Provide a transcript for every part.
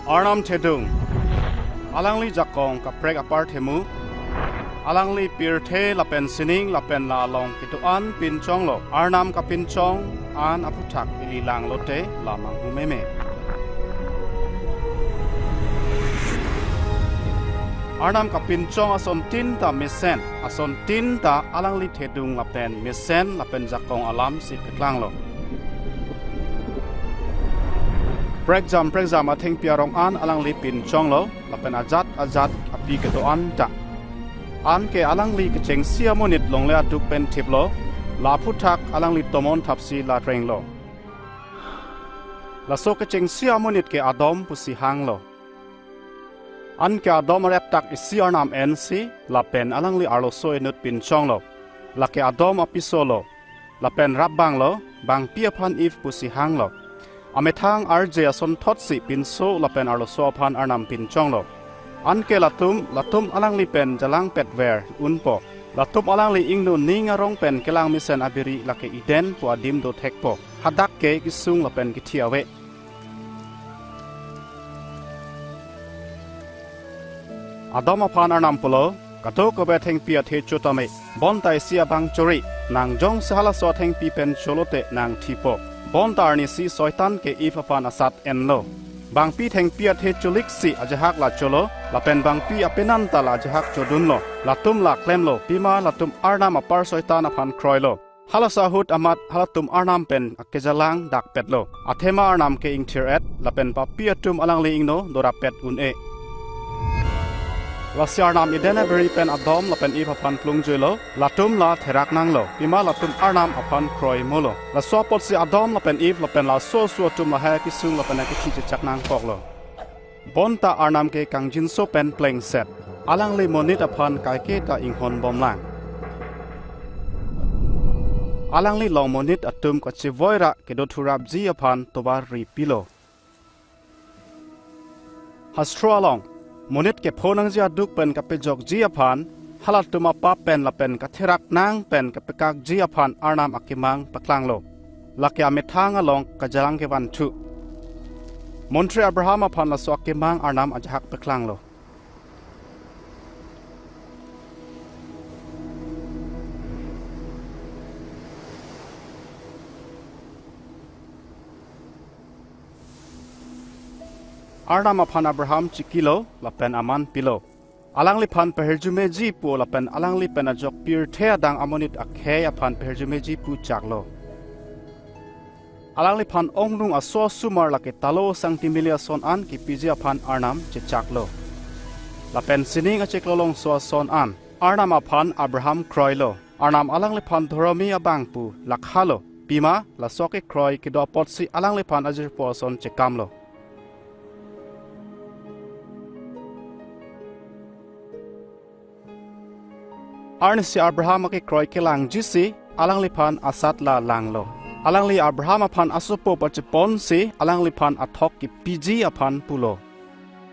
Arnam Tedung Alangli Jakong Kaprek Apart Hemu Alangli Pirte Lapen Sining Lapen La Long Kituan Pinchong Lo Arnam Kapinchong An Aputak Ililang Lote Lamang Humeme Arnam Kapinchong Ason Tinta Misen Ason Tinta Alangli Tedung Lapen Misen Lapen Jakong Alam Si Peklang Lo Prekjam ateng piarong an alang li pinchong lo lapen ajat api ketoan ta an ke alang li kecheng sia monit long le atuk pen tip lo la phutak alang li tomon thapsi la reng lo la so kecheng sia monit ke adom pusi hang lo an ke adom rep tak isiar nam nc lapen alang li arlo so enut pinchong lo la ke adom api solo lapen rabbang lo bang piaphan if pusi hang lo Amethang RJ ason thotsi pinso lapen arloso phan arnam pinchong lo anke latum alang li pen jalang petwer unpo latum alang li ingnu ninga rong pen kelang misen abiri lake iden po adim do thekpo hadak ke kisung lapen kithiawe adama phan arnam polo kato ko be theng pia the chotame bon tai sia bang chori nang jong sahala so theng pi pen cholote nang thipo Bon tarni si soitan ke ifafan asat enlo. Bang pi theng pia the chulik si ajahak la cholo, lapen bang pi apenan ta la ajahak chodun lo, latum la klem lo, pima latum arnam apar soitan apan kroy lo. Halasa hut amat halatum arnam pen akejalang dak pet lo. Athema arnam ke ing tier et, lapen pa pi atum alang li ing no dora pet un e. La siarnam idena beri pen adom lapen ifafan plung jelo, latum la therak nang lo, pima latum arnam apan kroy molo. La swapot si adom lapen if lapen la so tum la hai kisung lapen akithi chak nang pok lo. Bonta arnam ke kangjin so pen pleng set, alang li monit apan kai ke ta inghon bom lang. Alang li long monit atum ko chivoira ke do thurap ji apan tobar ri pilo. Hastro along Monit ke phonang jia duk pen kapejok jia phan halat tuma pa pen la pen katherak nang pen kapekak jia phan arnam akimang paklang lo lakya methang along kajalang ke wan thu Montre Abraham phan la so akimang arnam ajhak paklang lo Arnam aphan Abraham chikilo lapen aman pilo alang li phan peherjume ji pu lapen alang li pen ajok pir the dang amonit akhe aphan peherjume ji pu chaklo alang li phan ongrung aso sumar lake talo sangtimilia son an ki piji aphan arnam che chaklo lapen sining a cheklolong so son an arnam aphan Abraham kroilo arnam alang li phan dhoromi abang pu lakhalo pima la soke kroi ki do potsi alang li phan ajir po son chekamlo Arnisi Abraham ke kroy ke lang jisi alang lipan asat la langlo. Alang li Abraham apan asupo pachipon si alang lipan athok ki piji apan pulo.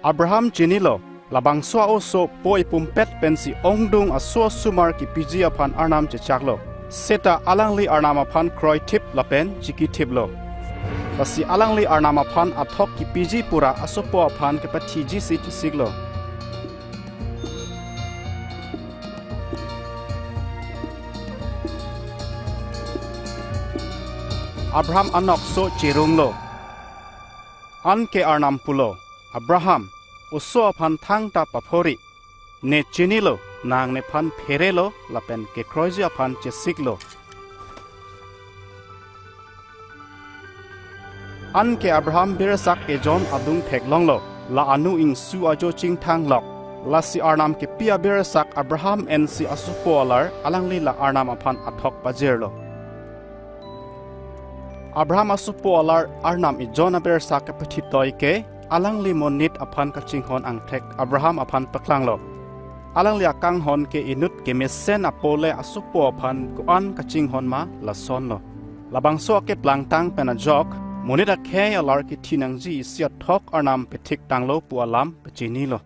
Abraham jinilo labang swa oso poi pumpet pensi ongdung aso sumar ki piji apan arnam chechaklo. Seta alang li arnam apan kroy tip lapen chiki tiplo. Pasi alang li arnam apan athok ki piji pura asupo apan ke patiji si chisiglo. Abraham anok so chirung lo an ke arnam pulo Abraham uso aphan thang ta paphori ne chinilo nang ne phan pherelo lapen ke kroji aphan chesiklo an ke Abraham birasak ke John adung theklong lo la anu ing su ajo ching thang lok la si arnam ke pia birasak Abraham en si asupolar alangli la arnam aphan athok pajirlo Abraham asupo alar arnam I John abersa ke petitoi ke alang li monit aphan kaching hon ang thek Abraham aphan paklang lo alang li akang hon ke inut ke mesen apole asupo aphan kuan kaching hon ma la son lo labang so ke plang tang pena jok monit akhe alar ki thinang ji sia thok arnam petik tang lo pu alam pechini lo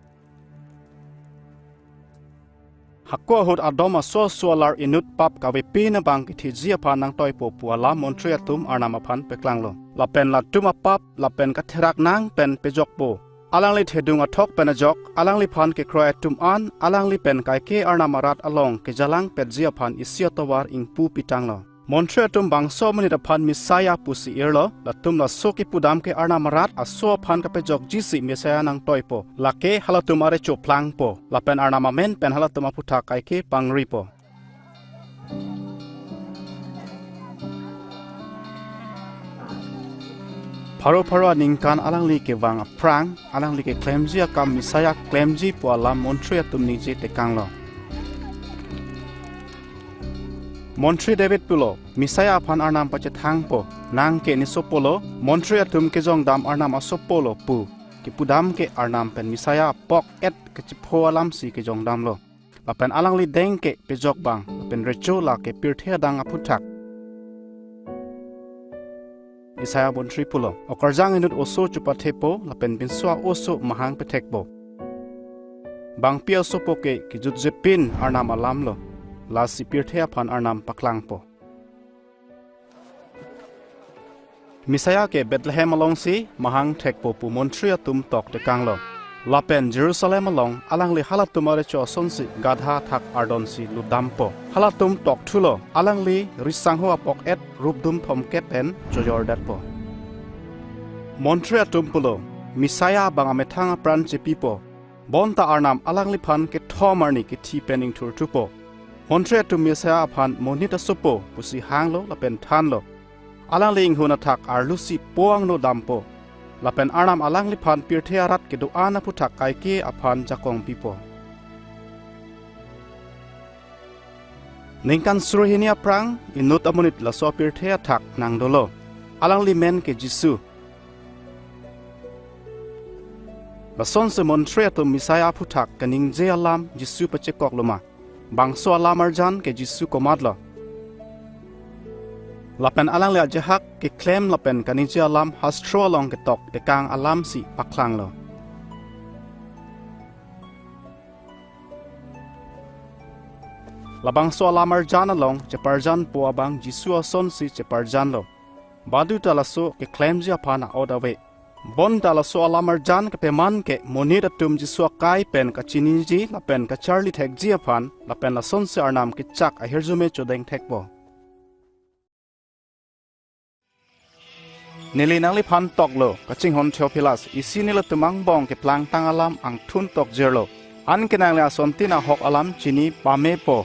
Hakko hot adoma so solar inut pap kawe pina bang ki jia pa nang toy po pu ala montria tum arnam aphan peklang lo lapen la tuma pap lapen ka therak nang pen pejok po alang li thedung athok penajok alang li phan ke kroy tum an alang li pen kai ke arna marat along ke jalang pedzia phan isya tawar ingpu pitang lo montre tum bangso mani da phan misaya pusi irlo la tum la soki pudam ke arna marat aso phan ka pejok jisi mesaya nang toipo la ke halatum are choplang po la pen arna mamen pen halatum aputha kai ke pangri po Paro ningkan alang li ke wang prang alang li ke klemji akam misaya klemji po alam montre tum nije tekang lo Montre David pulo misaya phan arnam pache thang po nang ke nisopolo montre tum ke jong dam arnam asopolo pu ke pudam ke arnam pen misaya pok et ke chipho alam si ke jong dam lo lapen alang li deng ke pejok bang lapen recho la ke pirthia dang aputhak Isaya Bontri pulo okarjang inut oso chupathepo lapen binswa oso mahang pethekbo bang pia sopo ke kijut jepin arnam alam lo la sipirthea phan arnam paklang po Misaya ke Bethlehem along si mahang thekpo pu montria tum tok te kanglo lapen Jerusalem along alang li halatum are cho sonsi gadha thak ardon si ludampo halatum tok thulo alang li risangho apok et rupdum thomke pen jojor datpo montria tum pulo Misaya bang amethanga pran chepipo bonta arnam alang li phan ke thomarni ke thi pening thur tupo Montre tu Misaya phan monita sopo pusi hanglo lapen thanlo alang ling huna thak arlusi poang no dampo lapen arnam alang li phan pirthea rat ke do ana puthak kai ke aphan jakong pipo ningkan surhinia prang inut amonit la so pirthea thak nang dolo alang li men ke jisu la son se montre tu Misaya puthak kaning je alam jisu pache kokloma bangso alamar jan ke jisu komadlo lapen alang le jahak ke claim lapen kaniji alam hastro along ke tok ekang alam si paklang lo labangso alamar jan along cheparjan po abang jisu ason si cheparjan lo badu talaso ke claim ji apana odawe bon talaso alamar jan ke peman ke monira tum jisu kai pen ka chiniji lapen ka charlie thek ji aphan lapen la son se arnam ke chak a herzume chodeng thekbo Nili nangli phan tok lo kaching hon Theophilus isi nila tumang bong ke plang tang alam ang thun tok jerlo an ke nangli asontina hok alam chini pame po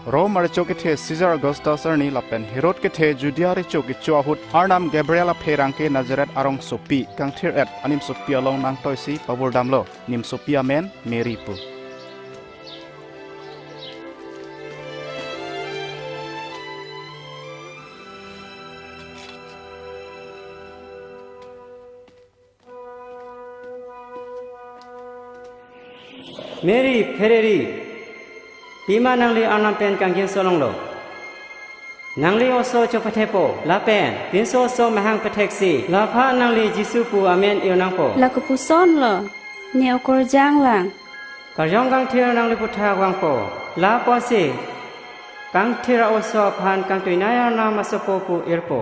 Rome archo ke the Caesar Augustus arni lapen Herod ke the Judea archo ke chuahut arnam Gabriela pherang ke Nazareth arong sopi kang thir et anim sopi along nang toisi paburdam lo nim sopi amen Mary pu Mary Ferreri Pima nangli arnam pen kangkin solong lo nangli oso chopathepo la pen pinso so mahang patheksi la pha nangli jisu pu amen ionang po la ku son lo neo kor jang lang karjong kang thir nangli putha wang po la po si kang thira oso phan kang tuinaya na masopo pu irpo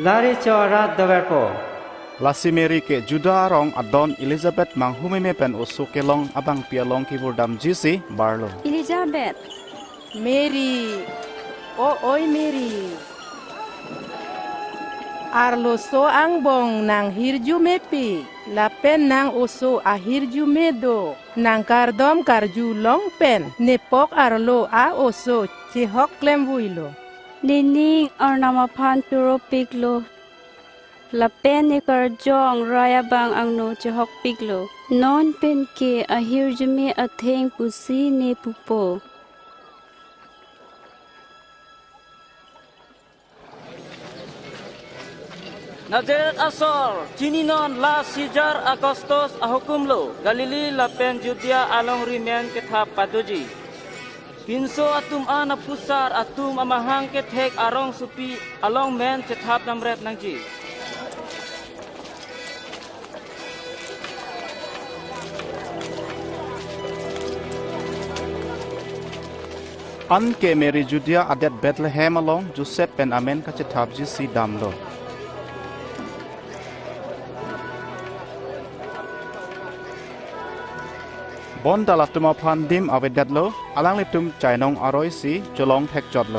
lari chora dover po Lasimeri ke Juda rong adon Elizabeth manghume me pen osu kelong abang pialong ki burdam jisi barlo Elizabeth Mary oi Mary Arlo so ang bong nang hirju mepi lapen nang oso ahirju medo nang kardom karju long pen nepok arlo a oso chihok klembuilo Lining arnama phan turo piklo lapen ni karjong raya bang ang no chihok piklo non pen ke ahirjume atheng pusi ne pupo Nazareth asor chininon la Caesar Augustus ahukumlo Galili lapen Judea along rimen ketha padoji Pinso atum ana pusar atum amahang kethek arong supi along men kethap namret nangji อันเกเมริจูเดียอเดดเบธเลเฮมalong จูเซปเป็นอเมนกัจทับจิสีดำโลบอนตลาดตุมาพันดิมอเวดัดโลอลังเลตุมใจนองอร่อยสีจะลองแท็กจอดโล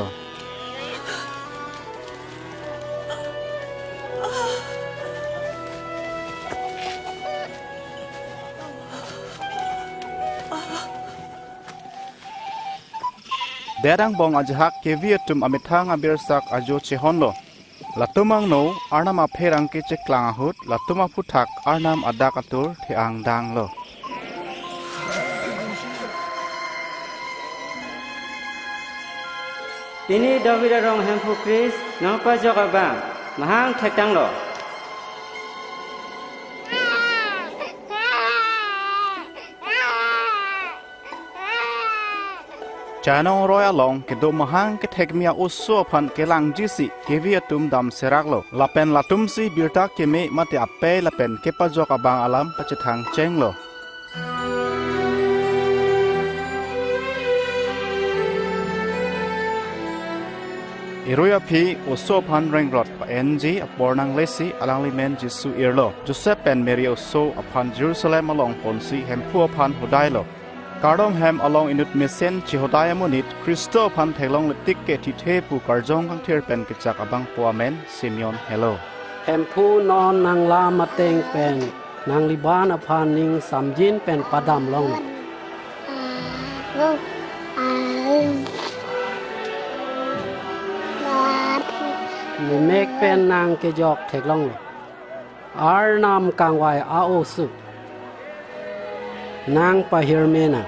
เดรังบองอาจหักเกวียตุมอเมทังอเบรสักอาโจเชฮอนโลลัตุมังโนอาร์นามาเพรังเกเจกลางอาหุดลัตุมาพุทักอาร์นามอดากาตุรที่อังดังโลทีนี้ดาวิดรองแฮมฟูคริสน้องป้าจอกบังมหางแท็กตังโลจานองรอยลองque do mahang que thek mia usso phan ke lang jisi ke via tum dam serak lo la pen la tum si birta ke me mate ape la pen ke pa jok abang alam pa chethang cheng lo Iroya phi usso phan reng rot pa NG apornang lesi alang limen jisu irlo Joseph pen Mary usso aphan Jerusalem along ponsi hempu phan hodai lo Kardom hem along inut mesen chihodaya monit kristo phan thailong letik ke thi the pu karjong kang ther pen ke chak abang puamen Simeon hello hem phu non nang la ma teng pen nang liban aphan ning samjin pen padam long ni mek pen nang ke jok thek long ar nam kang wai a o su nang pahirmena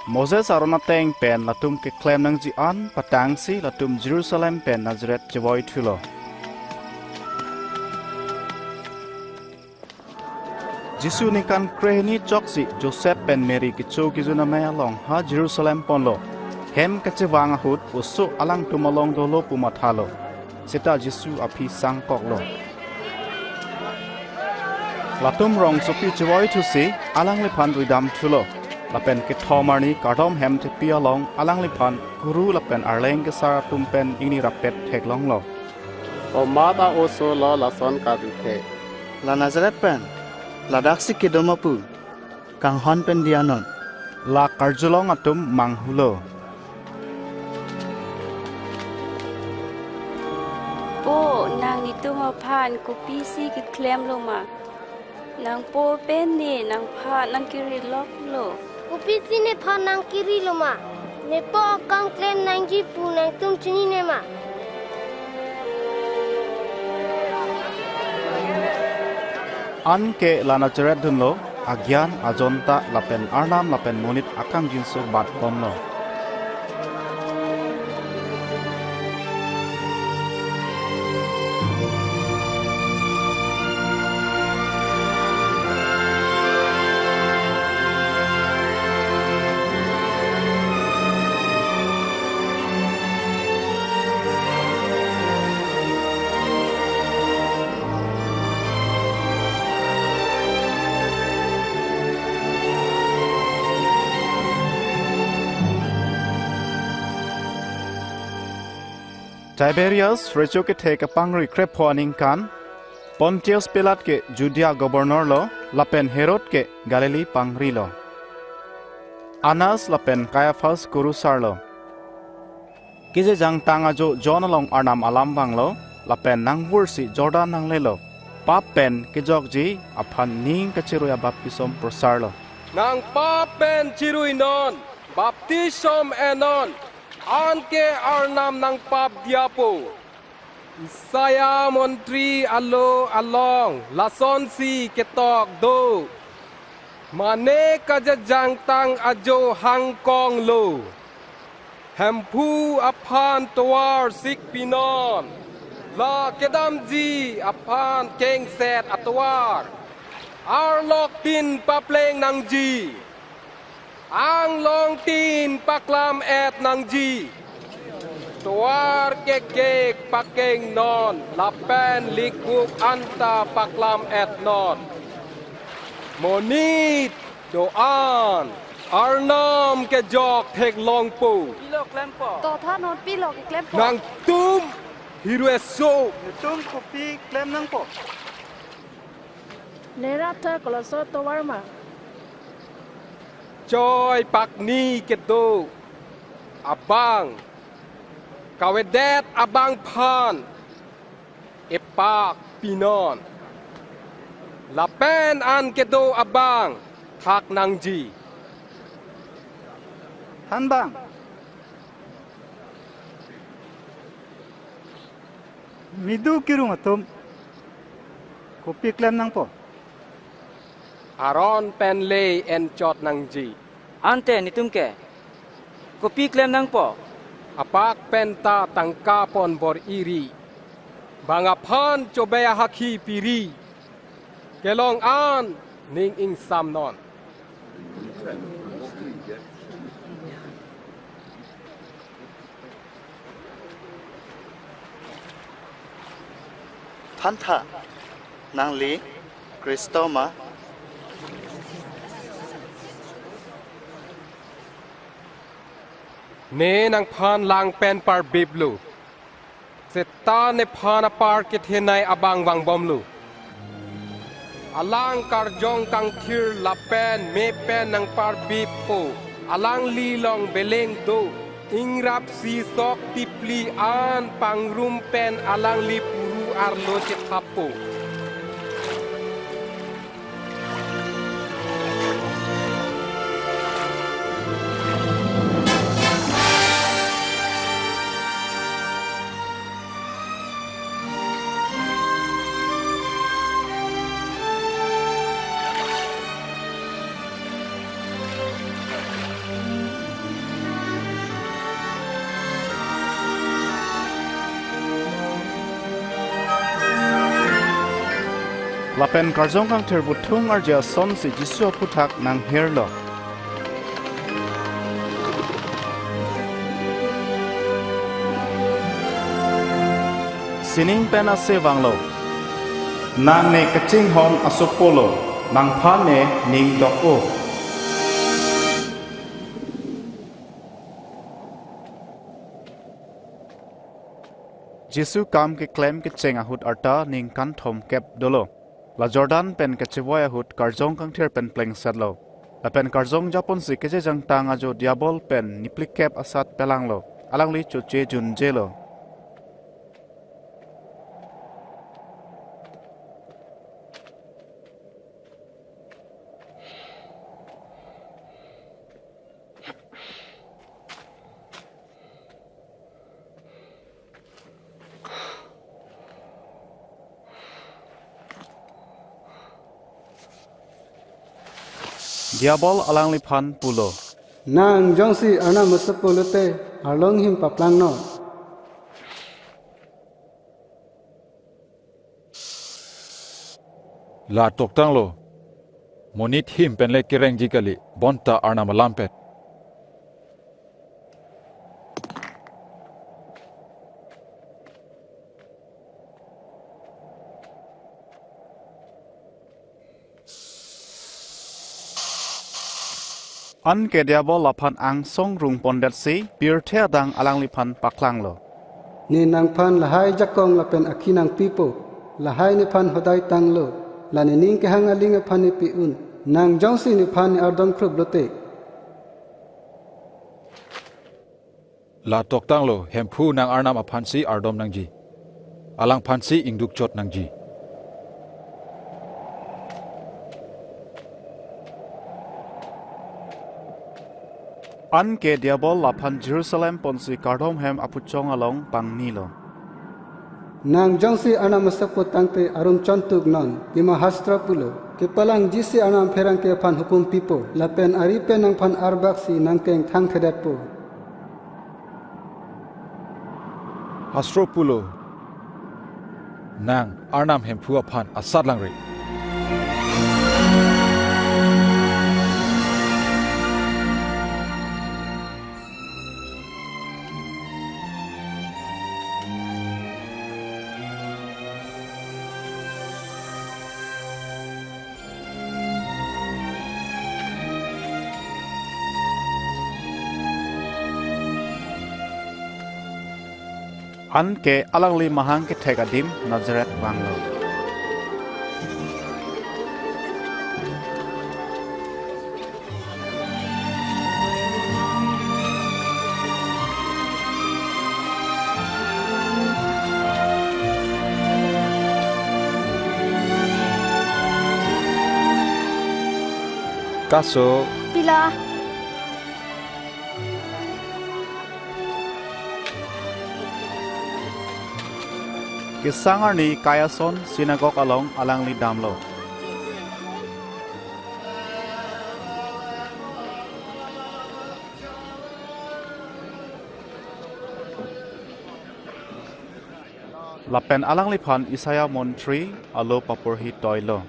Moses arona teng pen latum ke claim nang ji an patang si latum Jerusalem pen Nazareth jewoi thulo Jisu ni kan krehni choksi Joseph pen Mary ki cho ki juna me along ha Jerusalem ponlo hem ka chewang hut usu alang tumalong dolo pumathalo Seta Jisu api sang koklo. Latum rong sopi jewoi thu si alang lipan ridam thulo. Lapen ke thomarni kardom hem te pia long alang lipan guru lapen arleng ke sara tumpen ini rapet thek long lo. O mata oso lo lason kadite. La Nazareth pen. La daksi kedomapu. Kang hon pen dianon. La karjolong atum manghulo. Po nang itu mapan kopi si ke klem lo ma nang po pen ni nang pha nang kiri lok lo kopi si ne pha nang kiri lo ma ne po kang klem nang ji pu nang tum chini ne ma An ke la Nazareth dun lo agyan ajonta lapen arnam lapen monit akang jinso bat pom lo Tiberius rejo ke the kapangri krep hoaning kan Pontius Pilate ke Judea governor lo lapen Herod ke Galilee pangri lo Anas lapen Caiaphas guru sar lo Kije jang tanga jo John along arnam alam bang lo lapen nang bursi Jordan nang le lo pap pen ke jok ji aphan ning ke chiroya baptisom prosar lo Nang pap pen chirui non baptisom enon Anke arnam nang pap diapo Saya montri alo along lason si ketok do Mane kajajang tang ajo hang kong lo Hempu apan tuar sik pinon La kedam ji apan keng set atwar Arlok tin papleng nang ji Ang long tin paklam et nang ji tuar kekek pakeng non lapen likuk anta paklam et non monit doan arnam ke jok thek long pu Pilo klempo. to tha non pilo ke klem po nang tum hiru eso tum kopi klem nang po. nera tha koloso to warma joy pak ni ke tu abang kawedet abang phan epak pinon lapen an ke tu abang thak nang ji Han bang. Midu kirung atum. Kopi klem nang po. aron pen le en chot nang ji Ante nitum ke. Kopi klem nang po. apak penta tangka pon bor iri bangaphan chobea hakhi piri kelong an ning ing sam non Than tha. Nang li. Kristo ma. ne nang phan lang pen par biblu seta ne phan apar ke thenai abang wang bomlu alang karjong kang thir la pen me pen nang par bib po alang li long beleng do ingrap si sok tipli an pangrum pen alang li puru arlo che thapo Lapen karjong kang thir buthung arja som si jisu puthak nang herlo. Sining pen ase wanglo. Nang ne kaching hon asopolo. Nang phan ne ning dok o. Jisu kam ke claim ke cheng ahut arta ning kan thom kep dolo. La Jordan pen ke chivoy ahut karjong kang thir pen pleng setlo. La pen karjong japon si keje jang tang ajo diabol pen niplik kep asat pelang lo. Alang li chu che jun jelo. Diabol alang li phan pulo. Nang jongsi ana masapulute arlong him paplang no. La tok tang lo. Monit him pen le kireng jikali bonta arna malampet. An ke diabol lapan ang song rung pondet si bir the dang alang li phan paklang lo. Ni nang phan lahai jakong lapen akinang pipo. Lahai ni phan hodai tang lo. La ni ning ke hangaling phan ni piun. Nang jongsi ni phan ni ardom krub lote. La tok tang lo hemphu nang arnam aphan si ardom nang ji. Alang phan si ingduk chot nang ji. An ke diabol lapan Jerusalem ponsi kardom hem apuchong along pang nilo. Nang jongsi ana masapo tangte arum chontuk non. Ima hastra pulo. Kepalang jisi anam ferang ke phan hukum pipo. Lapen aripe nang phan arbaksi nang keng thang thedat po. Hastro pulo. Nang arnam hemphu aphan asat lang ri. an ke alang li mahang ke thek adim Nazareth wanglo Kaso Pila. Kisangar ni kayason sinagok along alang li damlo. Lapen alang li phan Isaya Montri alo papur hi toilo.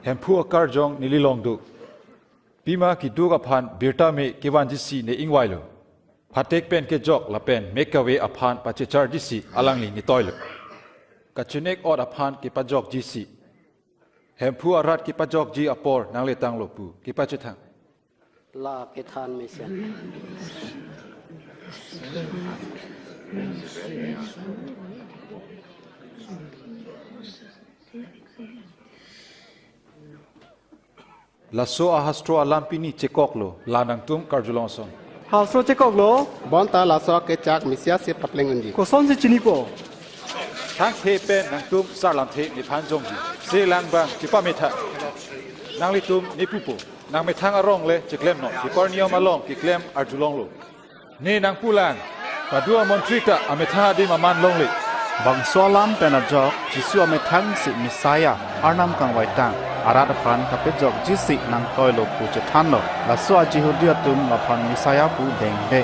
Hempu akar jong nililong du. Pima ki du kaphan birta me kewan jisi ne ingwailo. Patek pen ke jok la pen mekawe aphan pachechar jisi alang li ni toilo. Kachunek od aphan ki pajok jisi. Hempu arat ki pajok ji apor nang le tang lopu ki pachetang. La pethan mesian. Laso ahastro alampini chekoklo lanang tum karjulongson. Hasro cekok lo. Bonta laso ke chak misia se patleng unji. Koson si chini po. Thang the pen nang tum sarlam the ni phan jongji. Se lang bang kipa metha. Nang li tum ni pupo. Nang methang arong le cheklem no. Ki porniom along ki klem arjulong lo. Ni nang pulang. Padua montrita ametha di maman long le. Bang solam penajok jisu amethang si Messiah arnam kang waitang arat phan kapejok jisi nang toilo pu chethanlo laso jihudia tum laphan Messiah pu dengde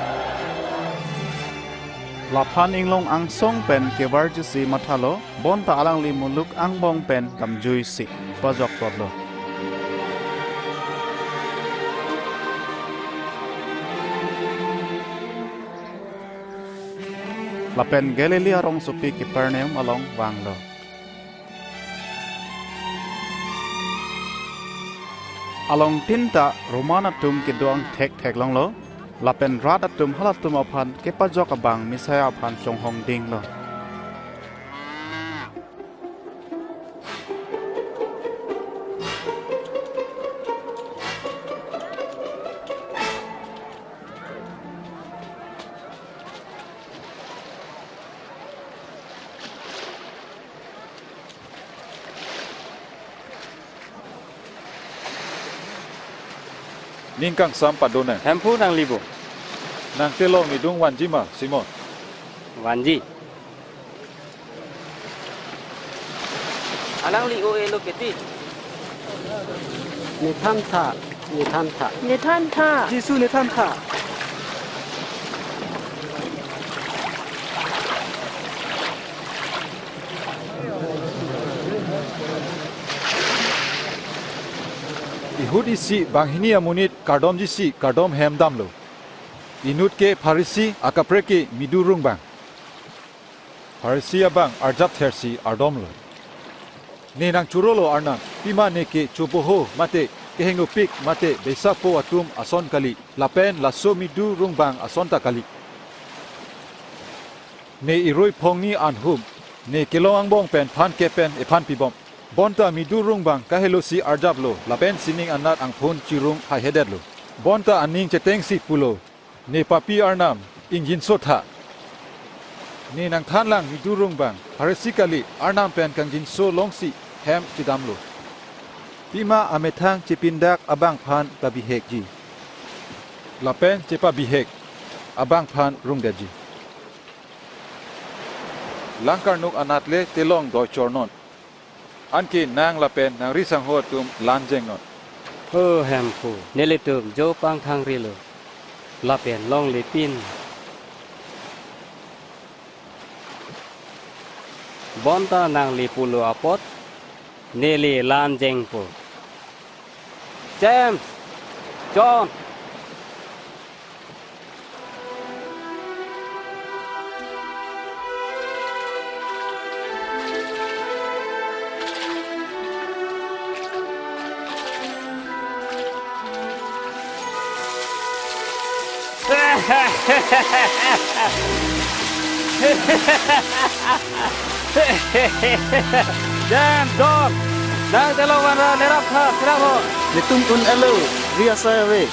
laphan inglong angsong pen kebar jisi mathalo bonta alang li muluk angbong pen kamjui si pajok todlo Lapen Galilea rong supi Capernaum along wanglo. Along tinta Romana tum kiduang tek long lo. Lapen rada tum halatum apan kepajok abang misaya apan chong hong ding lo. Ningkang sam padona. Hempu nang libo. Nang telong ni dung wanji ma Simon. Wanji. Alang li o elo keti. Ni tham tha. Nethan tha. Jisu ne tham tha. Ihud isi banghini amunit kardom jisi kardom hem damlo. Inut ke Farisi akapreke midurung bang. Farisi abang arjap thersi ardomlo. Ne nang churolo arnam pima ne ke chupoho mate kehengo pik mate besapo atum ason kali lapen laso midurung bang ason ta kali. Ne iroi phongni anhum ne kelong bong pen phan ke pen ephan pibom. Bonta midurung bang kahelosi arjablo lapen sining anat angphun chirung hai hedetlo. Bonta aning cheteng si pulo ne papi arnam injin sotha. Ne nang thanlang midurung bang Parisikali arnam pen kangjin so longsi hem chidamlo. Pima amethang chipindak abang phan babihek ji. Lapen chepa bihek abang phan rungdeji. Langkarnuk anatle telong do chornon. Anki nang lapen nang risang ho tum lanjeng non. Hempu. Nelitum jo pang thang rilo. Lapen long lipin. bonta nang li pulu apot neli lan jeng po James John Jam John nang telawan ra nerap tha siraho Nitum un elo, ria saya we.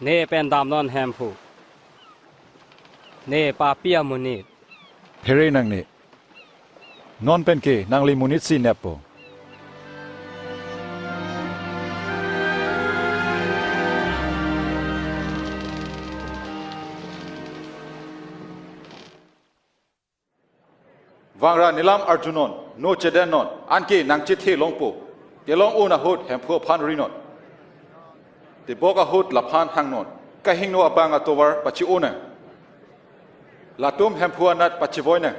ne pen dam non hem phu ne pa pia munit Phere nang ne. Non pen ke nang li munit si nepo. Wangra nilam Arjunon no chedenon anke nang chithe longpo. Kelong una hot hem phu phan rinon. Te boga hot la phan hangnon. Ka hingno abanga towar pachi ona. Latum hem phu anat pachi voina.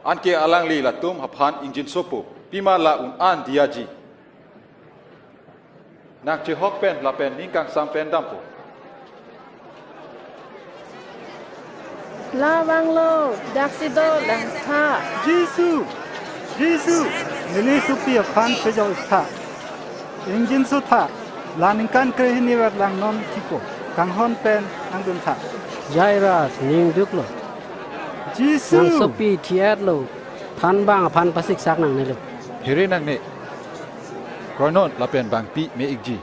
Anke alang li latum haphan injin sopo. Pima la un an diaji. Nak che hok pen la pen ningkang sam pen dampo. Lawang lo daksido lang tha jisu nili supi aphan pejo tha engine su tha laninkan krehini wer lang non tipo kanghon pen angdun tha Jairus ning duklo jisu nang sopi thiat lo phan bang phan pasik sak nang ne lo Phere nang ne. Kronon la pen bang pi me ikji.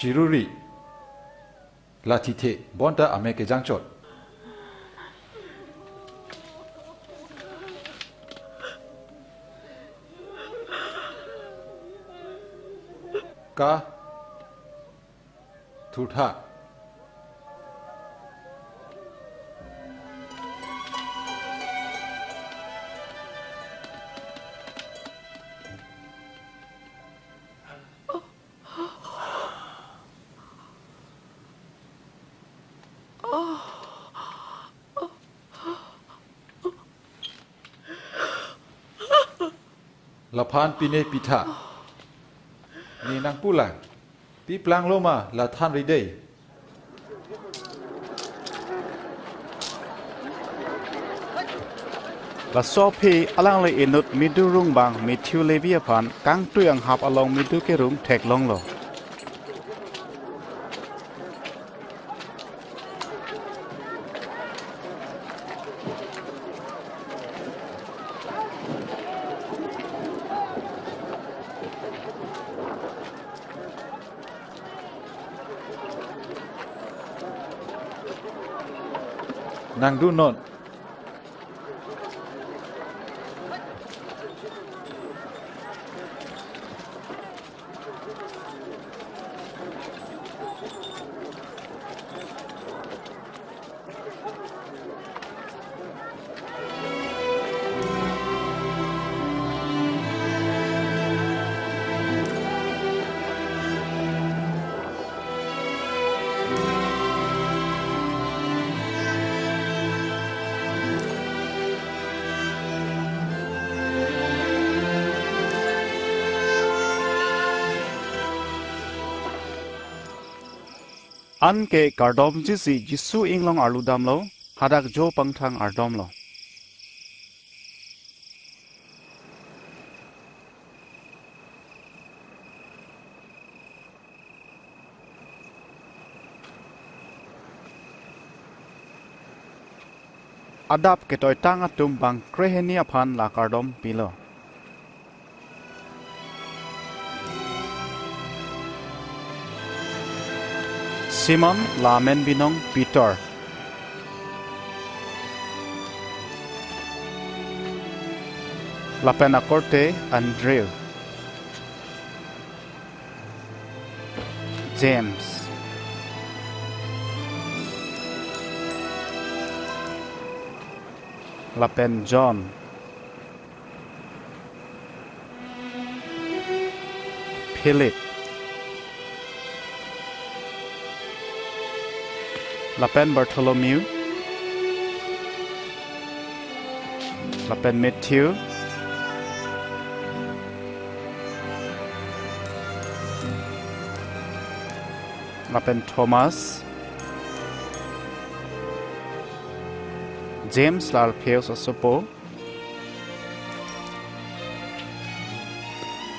Jiruri. Latite bonta ame ke jangchot. Ka thutha Laphan pine pitha. Ni nang pulang. Pi plang loma la than ridei. La sopi alang le inut midu rung bang mithu levia phan kang tuyang hap along midu ke rung thek long lo. Nang du non. an ke kardom jisu inglong arludam lo hadak jo pangthang ardom lo adap ke toy tang atum bang krehenia phan la kardom pilo Simon Lamen Binong Peter Lapena Corte Andrew James Lapen John Philip Lapen Bartholomew Lapen Matthew Lapen Thomas James Lalpeus Osopo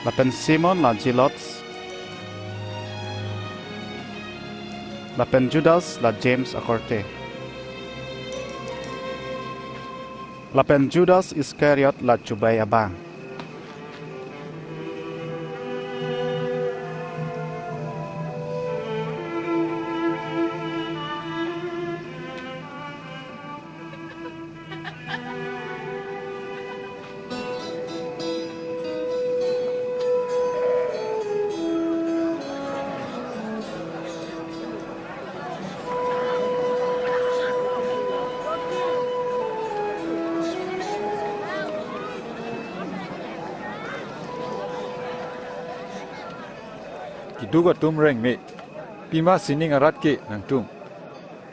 Lapen Simon Lajilots Lapen Judas la James Akorte Lapen Judas Iscariot la Chubay Abang Duga tum reng me pima sining arat ke nang tum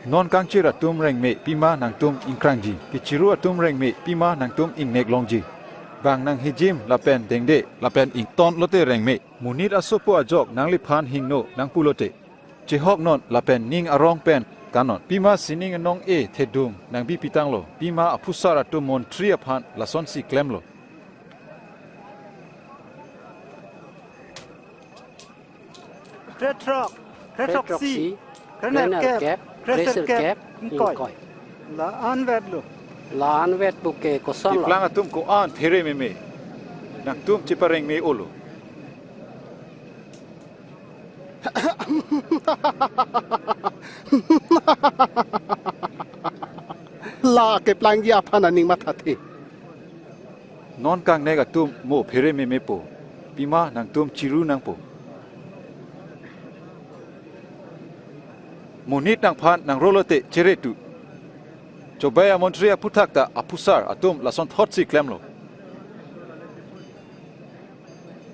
non kangchira tum reng me pima nang tum inkrangji kichiru tum reng me pima nang tum ingnek longji bang nang hijim lapen dengde lapen ing ton lote reng me munit asopo ajok nang liphan hingno nang pulote chehok non lapen ning arong pen kanon pima sining anong e thedum nang bi pitang lo pima apusara tum mon tri aphan lason si klem lo Kretrok si Krener kep Kreser kep Ingkoi La anvet lo La anvet buke koson lo Tiplang atum ko an phere me nang tum chipareng me olo La ke plangi apana ning mathati non kang nega tum mo phere me po pima nang tum chiru nang po munit nang phan nang rolote cheretu chobaya montria puthakta apusar atum lason thotsi klemlo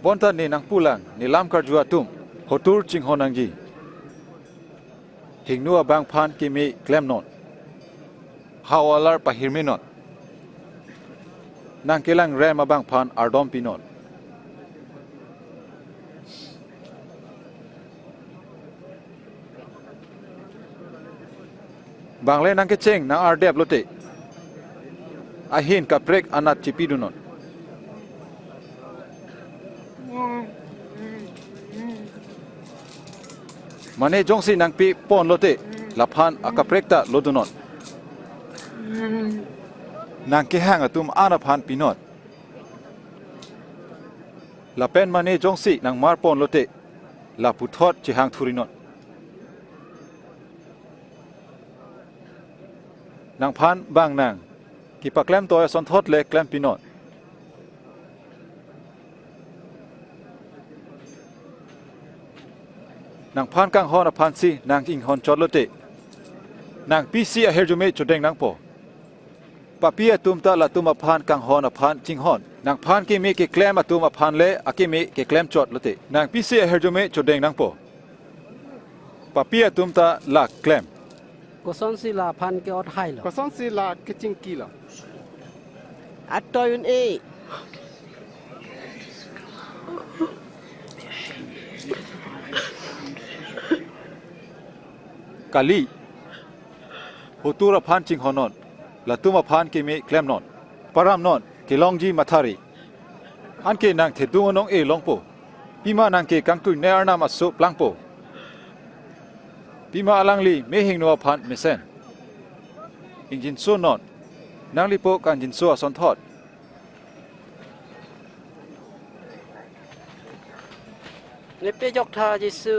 bonta ni nang pulang ni lam karju atum hotur chinghonangji hingnu abang phan kimi klemnon hawalar pahirminon nang kelang rem abang phan ardom pinon bangle nang kecheng nang ardep lote ahin kaprek anat chipidunon mane jongsi nang pi pon lote laphan akaprekta lodunon nang ke hang atum anaphan pinot lapen mane jongsi nang mar pon lote la puthot chihang thurinon nang phan bang nang ki paklem toy son thot le klem pinot nang phan kang hon aphan si nang ing hon chotlote nang pc a herjume chodeng nang po papia tumta la tum aphan kang hon aphan ching hon nang phan ki me ke klem atum aphan le akime ke klem chotlote nang pc a herjume chodeng nang po papia tumta la klem koson si la phan ke ot hai lo Koson si la keching kilo Atoyun e กาลีโหตูระพันจิงหอนอนละตุมาพันเกเมเคลมนอนปารามนอนเกลองจีมาทารีอันเกนางเทดูน้องเอลองโปปีมานางเกกังตุยเนอร์นามาสุปลังโปปีมาอลังลีเมหิงนัวพันเมเซนอิงจินโซนอนนางลิโปกันจินโซอสอนทอดเลเปยกทาจิสู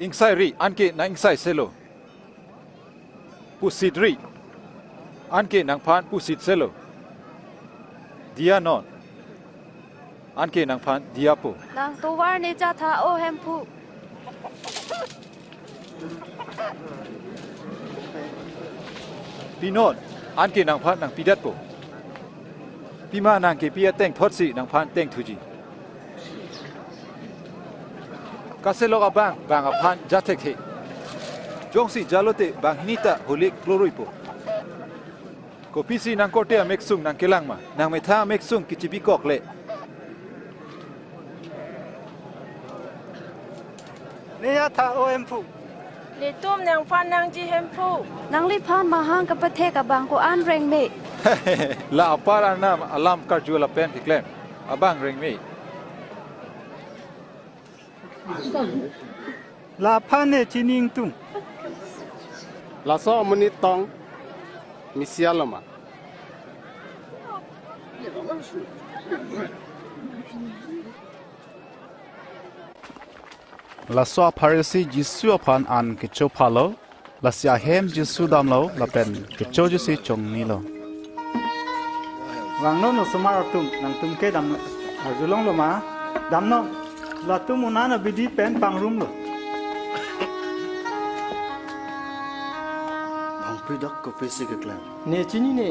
อิงไซรีอันเกนางอิงไซเซโลปุสิดรีอันเกนางพันปุสิดเซโลดิอานอนอันเกนางพันดิอาโปนางตัววานิจาทาโอเฮมพูปีโนนอันเกนางพันนางปีดัดโปปีมานางเกปียเต็งทอดสีนางพันเต็งทูจีกาเซโลกบางอพันจัตเทกเฮจงสีจาโลเตบางฮินิตาโฮลิกโลรุยโปก็พิซีนางโคเตอเม็กซุงนางเกลังมานางเมธาเม็กซุงกิจิบิกอกเลเนียทาโอเอ็มพูเลตุ้มนางพันนางจีเฮมพูนางลิพานมาห้างกับประเทศกับบางกูอันเร่งเมลาปารานาอัลลัมคาร์จูลาเป็นกิเคลมอบางเร่งเมลาพันเนชินิงตุงลาซอมุนิตองมิเซียลมาลาสวาพาริสีจิสุอพันอันกิโจพาโลลาเสียเฮมจิสุดามโลลาเป็นกิโจจิสิจงนี้โลวังโนนสมาร์ตุงนังตุงเกดำอาจุลงโลมาดำโนลาตุมุนานบิดีเป็นปังรุมโลบังปีดักก็เป็นสิ่งเกล้าเนจินี่เน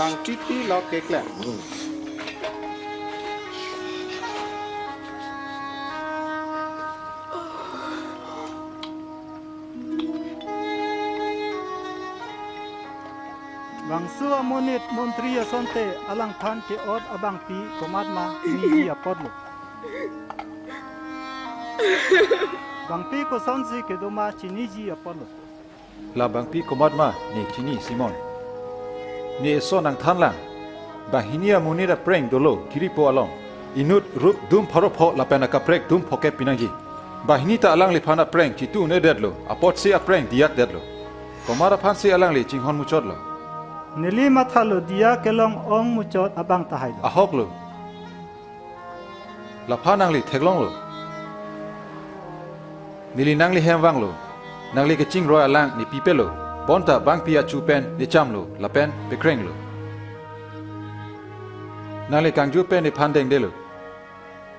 บางปีปีลอกเกกแหละบางสัวมนิตมนตรีสนเตอลังพันเกอดอบางปีกมัดมามีเฮียปอดโลบางปีก็สนสิเกดมาชินิจีปอดโลลาบางปีกมัดมาเนชินีซิมอนเนโซนังทันลังบางฮินียมุนีระเปรงโดโลกิริโปอลองอินุดรุปดุมพารพอลาเปนักเปรกดุมพอเกปินังกีบางฮินีตาอลังลิพานาเปรงจิตูเนเดดโลอปอดเซียเปรงดิยักเดดโลกมาราพันเซียอลังลิจิงฮอนมุชอดโลเนลิมาทาโลดิยาเกลององมุจอดอบางตาไฮโลอะฮอกโลลาพานังลิเทกลองโลนิลินังลิเฮมวังโลนังลิกจิงรอยอลังนิปีเปโลบอนตาบางปีอาจูเป็นนิจัมโลลาเป็นเปเครงโลนังลิกังจูเป็นนิพันเดงเดโล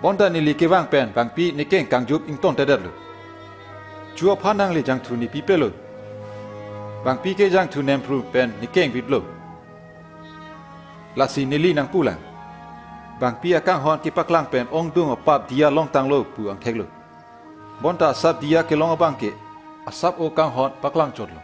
บอนตานิลิเกวังเป็นบางปีนิเก่งกังจูอิงต้นเตเดโลจัวพานังลิจังทูนิปีเปโลบางปีเกจังทูเนมพรูเป็นนิเก่งวิดโลลาซีนิลีนังปูลังบางปีอากังฮอนกิปักลังเป็นองดุงอปับดิยาลองตังโลปูอังเทกโลบอนตาซับดิยาเกลองอบางเกอาซับโอกังฮอนปักลังจดโล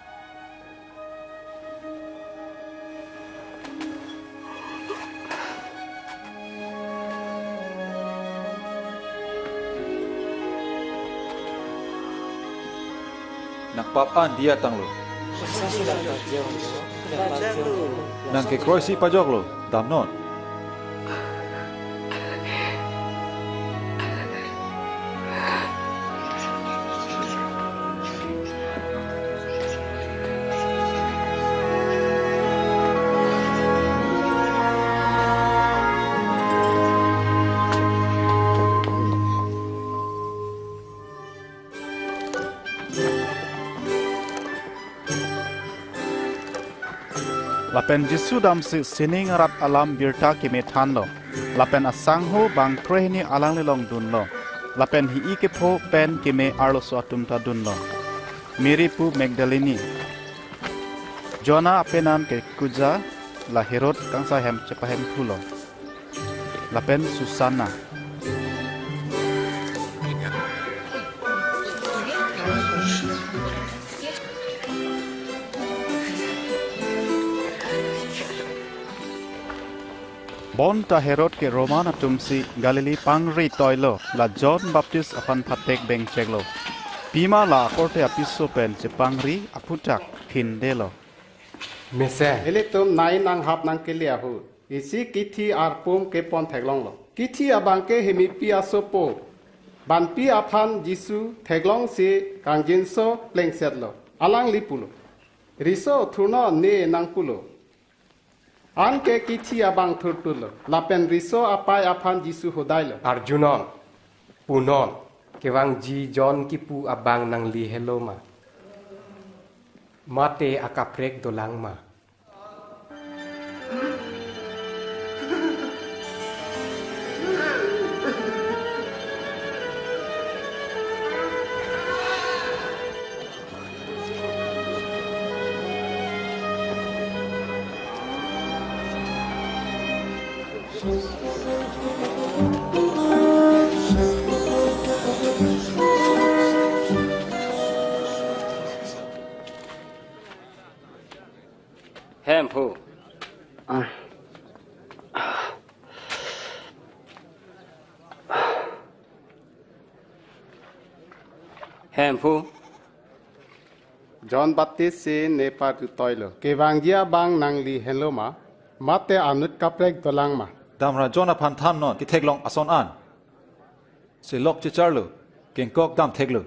นักปับอันดิยาตังโลนังเกครอยซีปะจอกโลดามนอนลาเป็นจิสุดามสิสินิงรัดอลัมบิร์ตากิเมทันโลลาเป็นอสังโฮบางเพรหินีอลังเลลองดุนโลลาเป็นฮีอีเกโพเป็นกิเมอาร์โลสวาตุมตาดุนโลมิริปูแมกดาลินีจอนาเป็นนันเกกุจาลาเฮโรดกังซาเฮมเจปะเฮมคูโลลาเป็นสุสานา Bon ta Herod ke Roman atumsi Galilee pangri toilo la John Baptist apan patek beng cheklo. Pima la korte apiso pen je pangri aputak khindelo. Mese. Ele tum nai nang hap nang kelia hu. Isi kithi ar pum ke pon theglong lo. Kithi abang ke hemi pia sopo. Ban pia phan jisu theglong si kangjin so pleng set lo. Alang lipulo. Riso thuno ne nang pulo. An ke kithi abang thurtulo. Lapen riso apai aphan jisu hodailo. Arjunon. Punon. Kewang ji John kipu abang nang li hello ma. Mate akaprek dolang ma. Hem phu. Hem phu. John Baptist se ne par tu toilo. Kewanggia bang nang li hello ma. Mate anut kaprek dolang ma. Damra John apan tham non ki theklong ason an. Se lok che charlo ken kok dam theklo.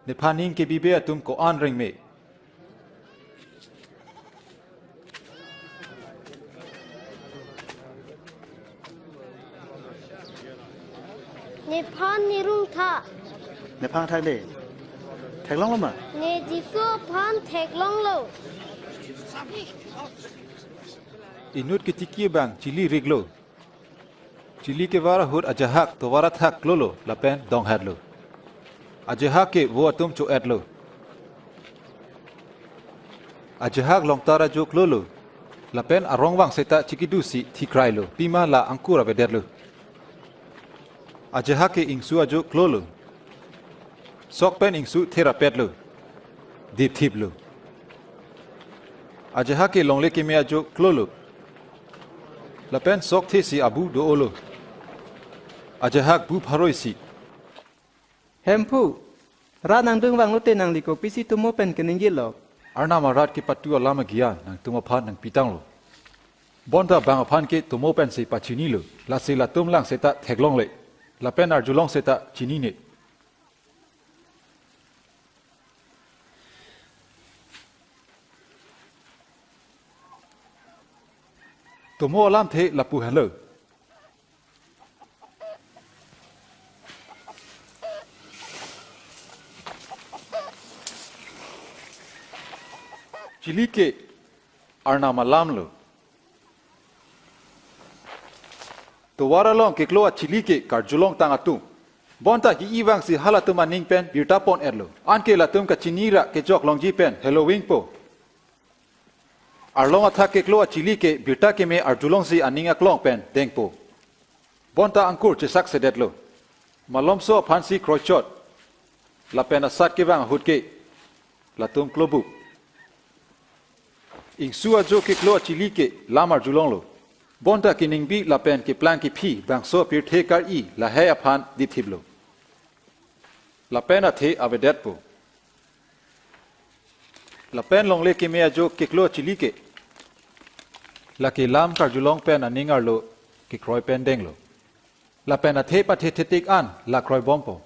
Ne paning ke bibe atum ko an ring me. Ne phan ne rung tha. Ne phang thak de. Theklong lo ma. Ne jisu phan theklong lo. Inut ke tiki bang chili riglo. Chili ke vara hut ajahak to vara thak lolo lapen dong hadlo. Ajahak ke wo atum cho adlo. Ajahak long tara jok lolo. Lapen arong wang seta chikidu si thikrai lo. Pima la angkura vedetlo. Ajahak ke ingsu ajo klolo. Sok pen ingsu therapet lo. Dip thip lo. Ajahak ke longle ke me ajo klolo. Lapen sok the si abu do olo. Ajahak bu pharoi si. Hempu. Ra nang dung wang lote nang liko pisi tumo pen kening lo. Arna marat ke patu alama gian nang tumaphan nang pitang lo. Bonta bang aphan ke tumo pen se pachini lo. La se la tum lang seta theklong le. Lapen arjulong seta chini ne. Tumo alam the lapu hello. Chili ke arna malam lo. To wara long ke kloa chili ke karjulong tang atum. Bonta ki iwang si halatum aning pen birta pon erlo. Anke latum ka chinira ke jok longji pen hello wing po. Arlong athak ke kloa chili ke birta ke me arjulong si aninga klong pen dengpo. Bonta angkur chesak sedetlo. Malom so phansi krochot. La pen asat ke wang hut ke latum klobu. Ingsu ajo ke kloa chili ke lam arjulong lo. Bonta kining bi la pen ke plan ki phi bang so pir the kar I la hai aphan di thiblo. La pen a the avedet po. La pen long le ke me ajo ke klo chili ke. La ke lam kar julong pen aningar lo ke kroi pen deng lo. La pen a the pa the thetik an la kroi bom po.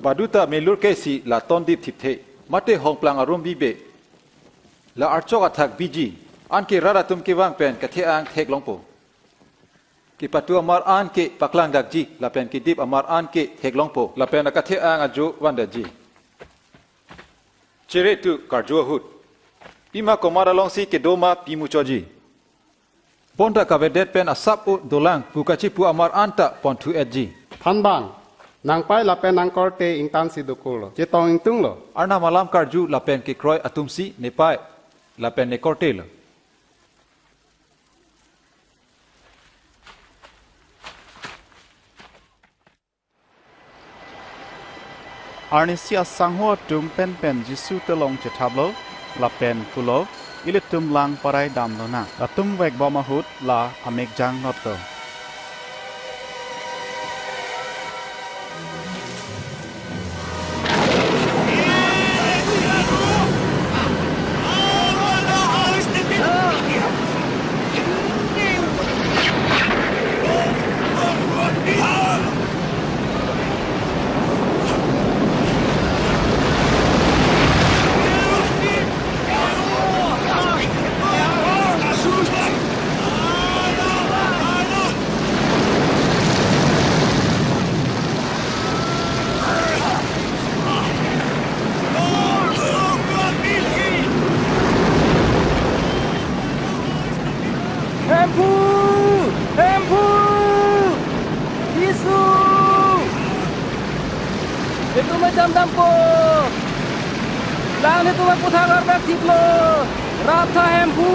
Baduta melur ke si la ton dip thip the. Mate hong plang arum bibe. La archok athak biji. An ke rara tum ke wang pen ka the ang thek long po. Ki patu amar an ke paklang dak ji. La pen ki dip amar an ke thek long po. La pen ka the ang ajo wanda ji. Chere tu karjo hut. Pima komara long si ke doma pimu choji. Bonta ka vedet pen asap u dolang pukachi pu amar anta pon tu edji. Phan bang. Nang pai la pen nang korte ingtan si dukulo. Je tong ingtung lo. Arna malam karju la pen ke kroi atumsi ne pai la pen ne korte lo. Arnisia sangho tum pen jisu telong chethablo la pen pulo ilitum lang parai damlo na la tum wek bomahut la amek jang notlo Jisu, itu macam dampo. Lang itu aku thagar bertip lo. Raptha hempu.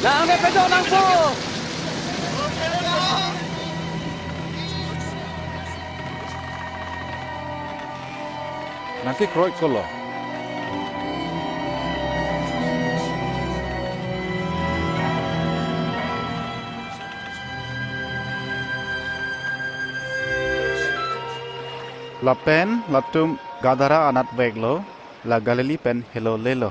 Lang may pedo lang po. Nangki kroy kolo. La pen la tum gadara anat veglo la Galilee pen hello lelo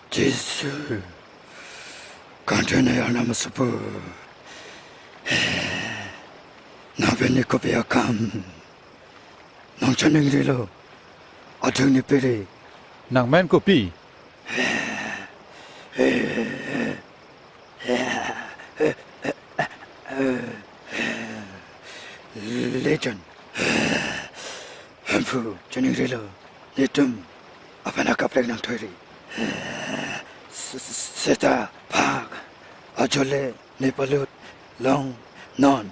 jisu kantene yana masupu na beni kopia kam nang chaneng rilo adung ni pere Nang men kopi. Legend hampu chaneng rilo nitum apa nak kaplek nang thori Seta Park Ajole Nepalut Long Non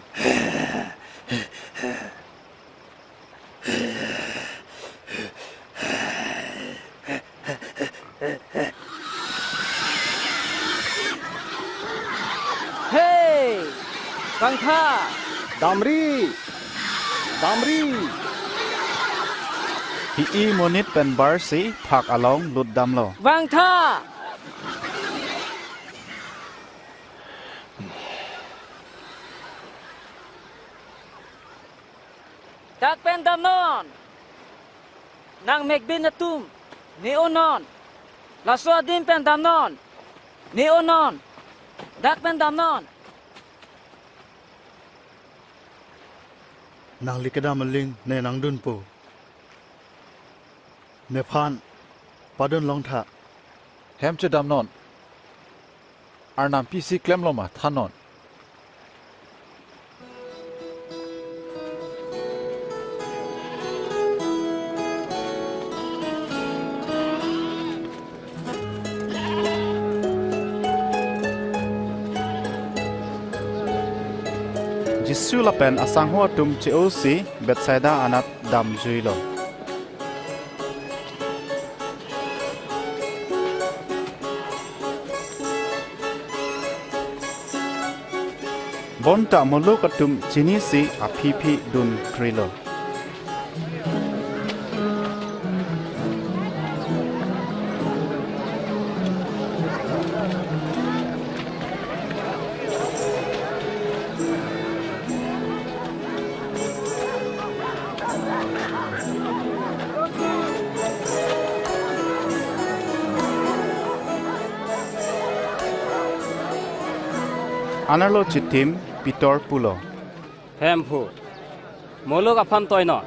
Hey, Bang Tha, Damri Hi monit pen barsi phak along lut damlo Bang Tha. Dak pen damnon. Nang megbin atum. Ni onon. Laso adin pen damnon. Ni onon. Dak pen damnon. Nang likada maling ne nang dun po ne phan padun long tha Hem che dam non. Arnam PC klem loma thanon. Jisu la pen asangho tum cheosi Bethsaida anat dam juilo Bonta molok atum jinisi apipi dun krilo Anarlo chitim Pitor Pulo Hempu muluk aphan toino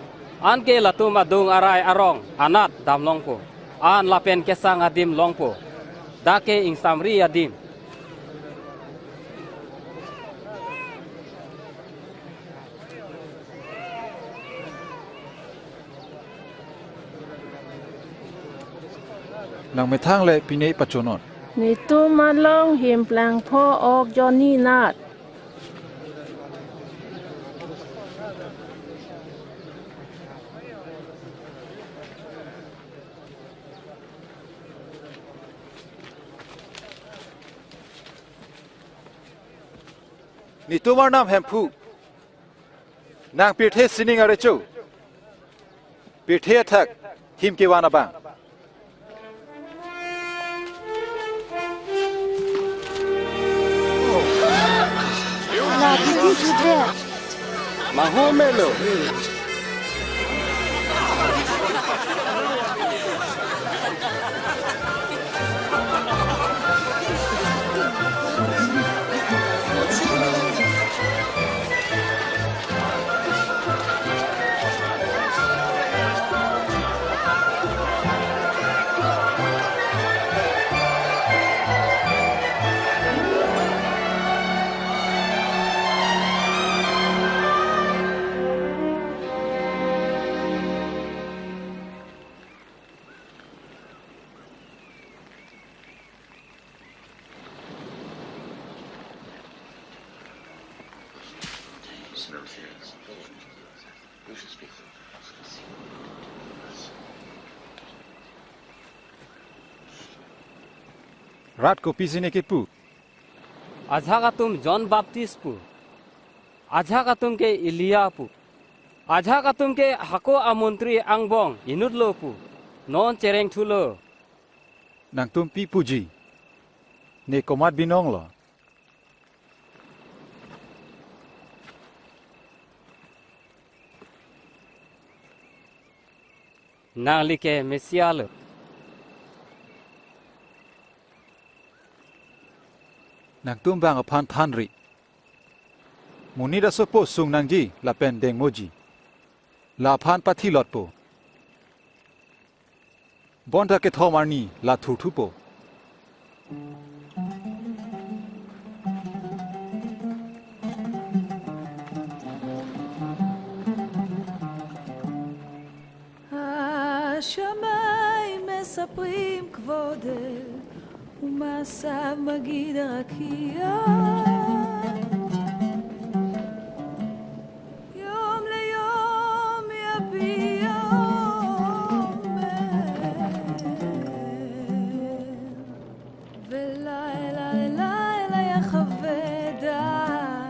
an ke latum adung arai arong anat dam longpo an lapen kesang adim longpo dake ing samri adim nang me thang le pinei pachonon ni tu malong him plang pho ok Johnny nat ni tumar nam hempu nang pirthe sining are chu pirthe thak him ke wana bang La Titi Jude. Mahomelo. rat ko pisine ke pu आझा का तुम John Baptist पु आझा का तुम के इलिया पु आझा का तुम के हको आमंत्री आंगबोंग इनुदलो पु नॉन चेरेंग थुलो nang tum pi puji ne komat binong lo नाली के मेसियाल nang tum bang aphan than ri muni da so po sung nang ji la pen deng moji la phan pathi lot po bon da ke thomar ni la thu thu po השמיים מספרים כבודך ומעשיו מגיד הרקיע יום ליום יביע אומר ולילה ללילה יחווה דעת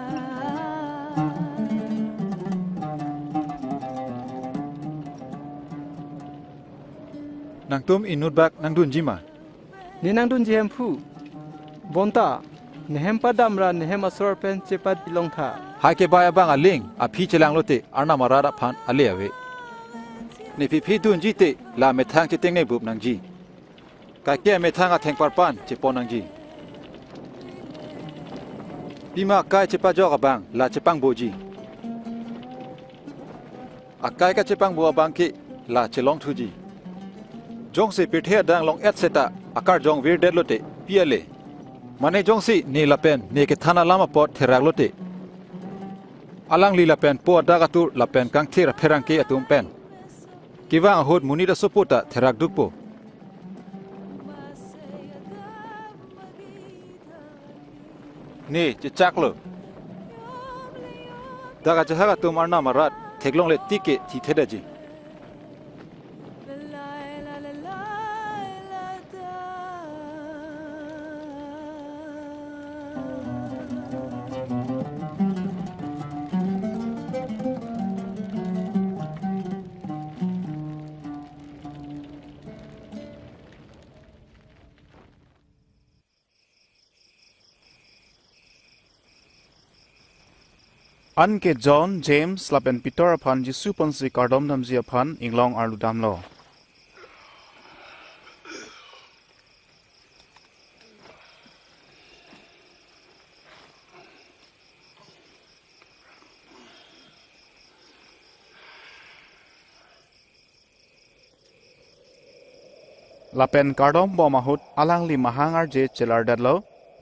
nang tum inut bak nang dun jima ni nang dun jem phu bonta nehem padamra nehem asor pen chepat bilong tha hai ke ba bang aling a phi chelang lote arna marara phan ale ave ni phi dun ji te la me thang che teng nei bup nang ji ka ke me thang a theng par pan che pon nang ji bima kai che pa jo ka bang la che pang bo ji akai ka che pang bo bang ke la che long thu ji jong se pithe dang long et seta akar jong vir det lote piale mane jong si ne la pen ne ke thana lama pot therak lote alang li la pen po daga tur la pen kang thira pherang ke atum pen kiwa hod muni da sopota therak dukpo ne che chaklo daga jahaga tumar na marat theklong le tike thi theda ji an ke John James lapen Peter aphan jisu ponsi kardom namji aphan inglong arludam lo lapen kardom bo mahut alang li mahangar je chelar dadlo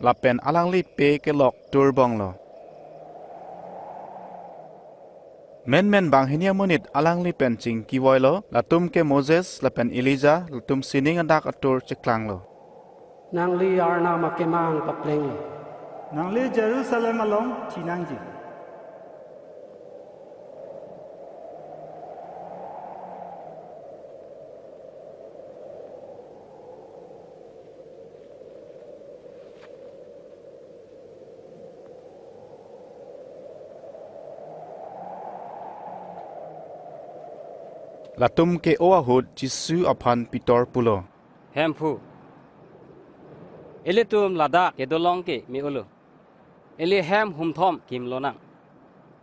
lapen alang li pe ke lok turbong lo men bang hinia munit alang li pen ching ki voi lo latum ke Moses lapen Elijah latum sining andak atur cheklang lo nang li arna makemang papleng nang li Jerusalem along chinang ji latum ke oahut jisu aphan pitor pulo hempu ele tum lada ke dolong ke mi ulu ele hem hum thom kim lonang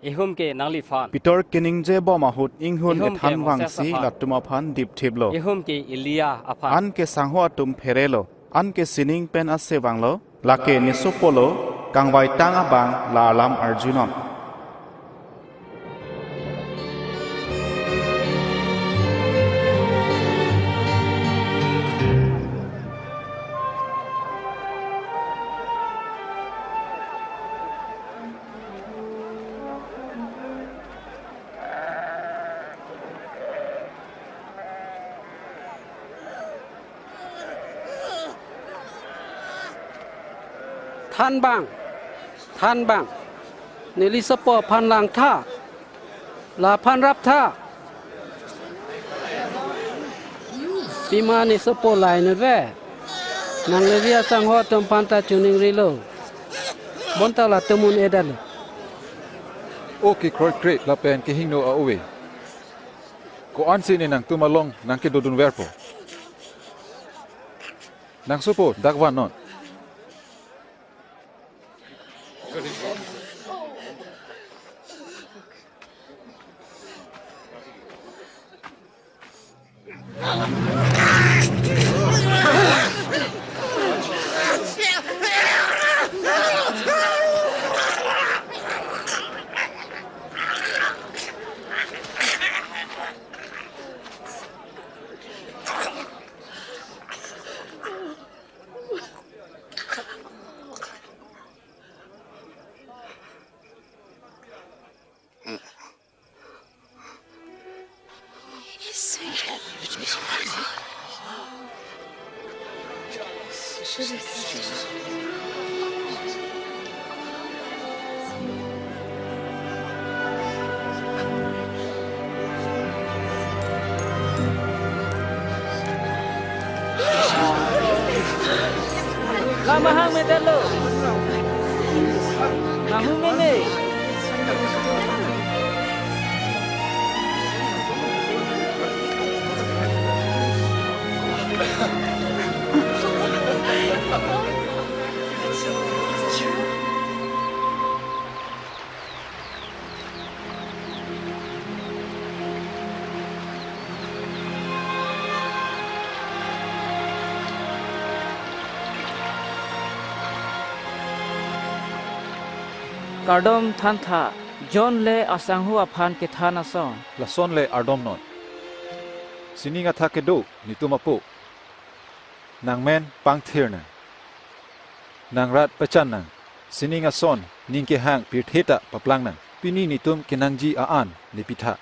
ehum ke nangli fan pitor kening je bo mahut inghun ethan wangsi latum aphan dip thiblo ehum ke Elia aphan an ke sangho atum pherelo an ke sining pen ase wanglo lake nisopolo kangwai tanga bang la alam arjunonท่านบางในลิสปอพันลางท่าลาพันรับท่าปีมาในสปอลายนแวนางเลเวียสังหอตมพันตาจุนิงริโลบนตาลาตมุนเอดัลโอเคครอยเกรลาเป็นke hingno a owe ko ansi ni nang tumalong nang ke dodun verpo nang sopo dagwan non lama hang medalo nahu meme Kardom thantha John le asanghu aphan ke thana son la son le ardom non sininga tha ke do nitumapo nang men pangthir na nang rat pachan na sininga son ningke hang pirtheta paplang na pini nitum kinangji a an nipitha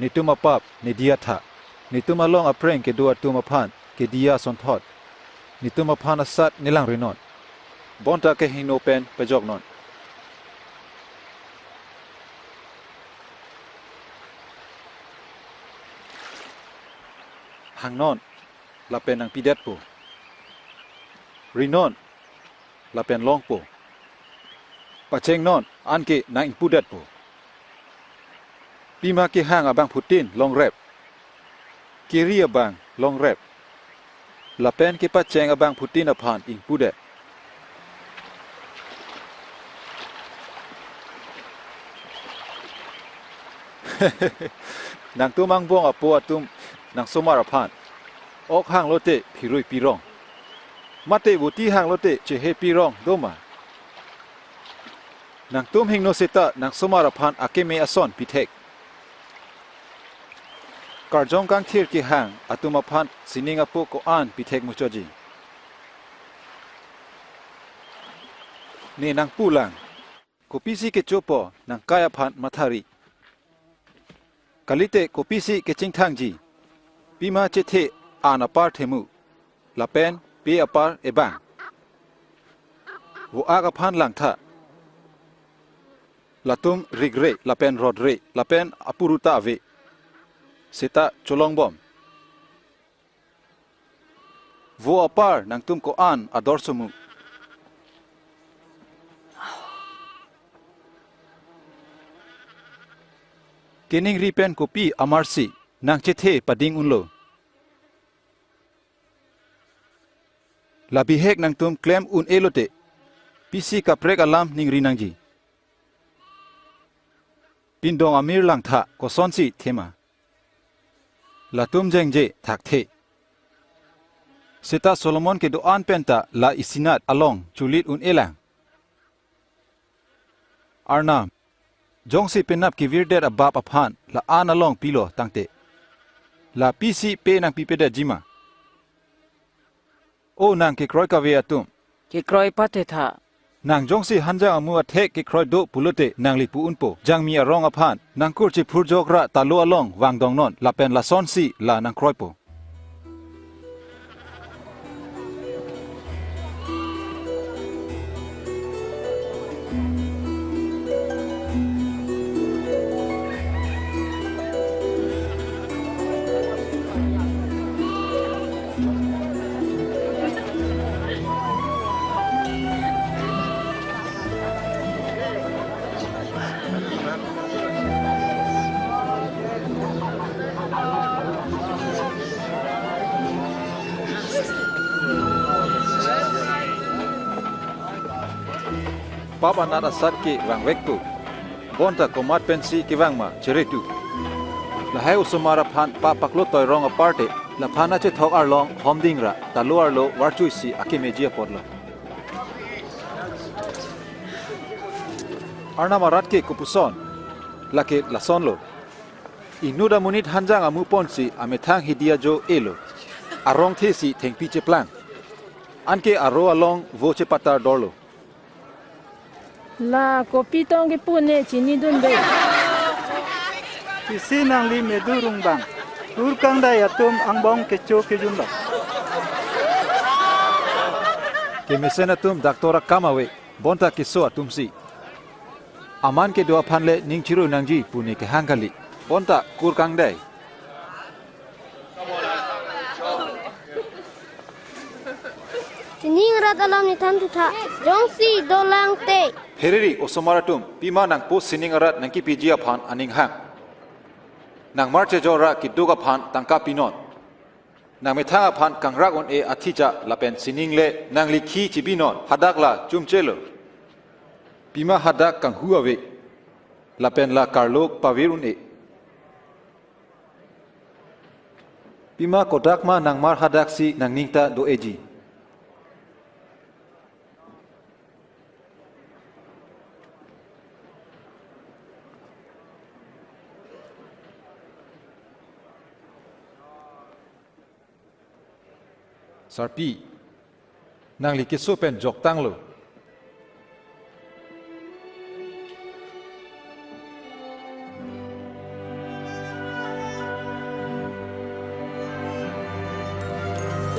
nitumapap nidia tha nitumalong apreng ke do atumaphan ke dia son thot nitumaphan asat nilang rinon bonta ke hino pen pajok non hang non la pen ang pidet po rinon la pen long po pacheng non an ke nang pudet po pima ke hang abang putin long rep kiri abang long rep la pen ke pacheng abang putin aphan ing pudet nang tumang bong apo atum nang somar aphan ok hang lote phirui pirong mate buti hang lote che he pirong doma nang tum hing no seta nang somar aphan akeme ason pithek karjong kang thir ki hang atuma phan sining apu ko an pithek muchoji ni nang pulang kopisi ke chopo nang kaya phan mathari kalite kopisi ke chingthang ji pima chethe an apar themu lapen pe apar ebang wo aga phan lang tha latum rigre lapen rodre lapen apuruta ave seta cholong bom wo apar nang tum ko an ador sumu kening ripen kopi amarsi nang chethe pading unlo labi hek nang tum klem un elote pisi kaprek alam ning rinangji pindong amir lang tha ko sonsi thema latum jengje thakte seta solomon ke doan penta la isinat along chulit un elang arnam jongsi penap ki virdet abap aphan la an along pilo tangte la pisi pe nang pipeda jima o nang ke kroy ka ve atum ke kroy pate tha nang jongsi hanja amu athek ke kroy do pulote nang li pu unpo jangmi arong aphan nang kur chi phurjokra talo along wangdong non la pen la sonsi la nang kroy po Papa nat asat ke wang wektu bonta komat pensi ki wang ma cheretu la hai usumara phan pa paklo toy rong aparte la phana che thok ar long homding ra talu ar lo warchui si akimejia podlo arna marat ke kupuson la ke lason lo inuda munit hanjang amu ponsi amethang hidia jo elo arong the si thengpi che plan anke aro along voche patar dorlo la kopi tong ke pune chini dun be isi nang li medurung bang ur kang dai atum angbong ke cho ke jun ba ke mesena tum daktora kamawe bonta ke so atum si aman ke do phanle ningchiru nangji pune ke hangali bonta kur kang dai Tining rat alam ni tan tu tha jongsi dolang te hereri osomaratum pima nang po sining arat nang ki pijia phan aning hang nang marche jora ki duga phan tangka pinon nang metha phan kangra on e athija lapen sining le nang likhi chibinon hadakla chumchelo pima hadak kang huawe lapen la karlok pavirun e pima kodakma nang mar hadaksi nang ningta do eji sarpi nang li kiso pen jok tanglo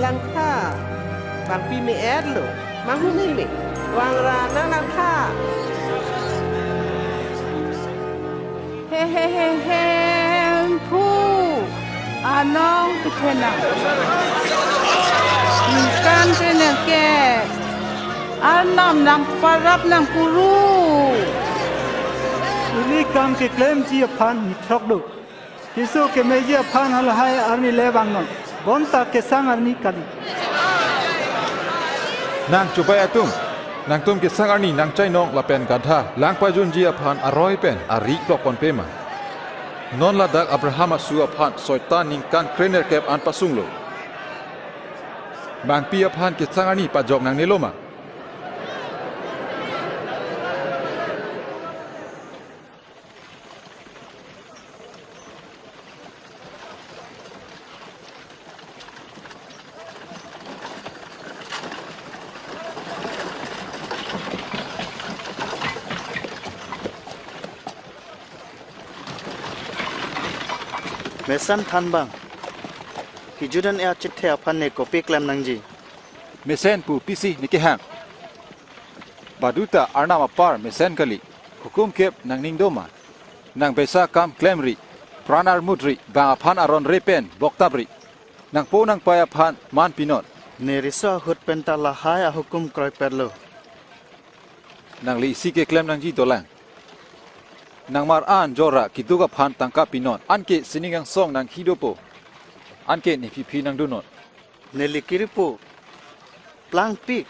lang kha bang pi me ed lo mang hu ni me wang ra na lang kha he he he he pu anong tukena kan tene ke anam nang parap nang puru ini kam ke klem ji phan ni thok do kisu ke meji phan hal hai arni lewang non bonta ke sang arni kali nang chupai atum nang tum ke sang arni nang chai nong lapen gadha lang pa jun ji phan aroi pen ari klok pon pema non la dak abraham su phan soitan ning kan krener kep an pasunglo bang pia phan ke sangani pa jok nang neloma mesan than bang ki judan ya chithe aphan ne kopi klem nangji mesen pu pisi nikihang baduta arna mapar mesen kali hukum kep nang ningdoma nang besa kam klemri pranar mudri ba aphan aron repen boktabri nang po nang paya phan man pinot ne riso hut penta la haya hukum kroi perlo nang li si ke klem nangji dolang nang mar an jora kituga phan tangka pinot anke siningang song nang hidopo anke ni phi nang dunot ne likiripo plang pik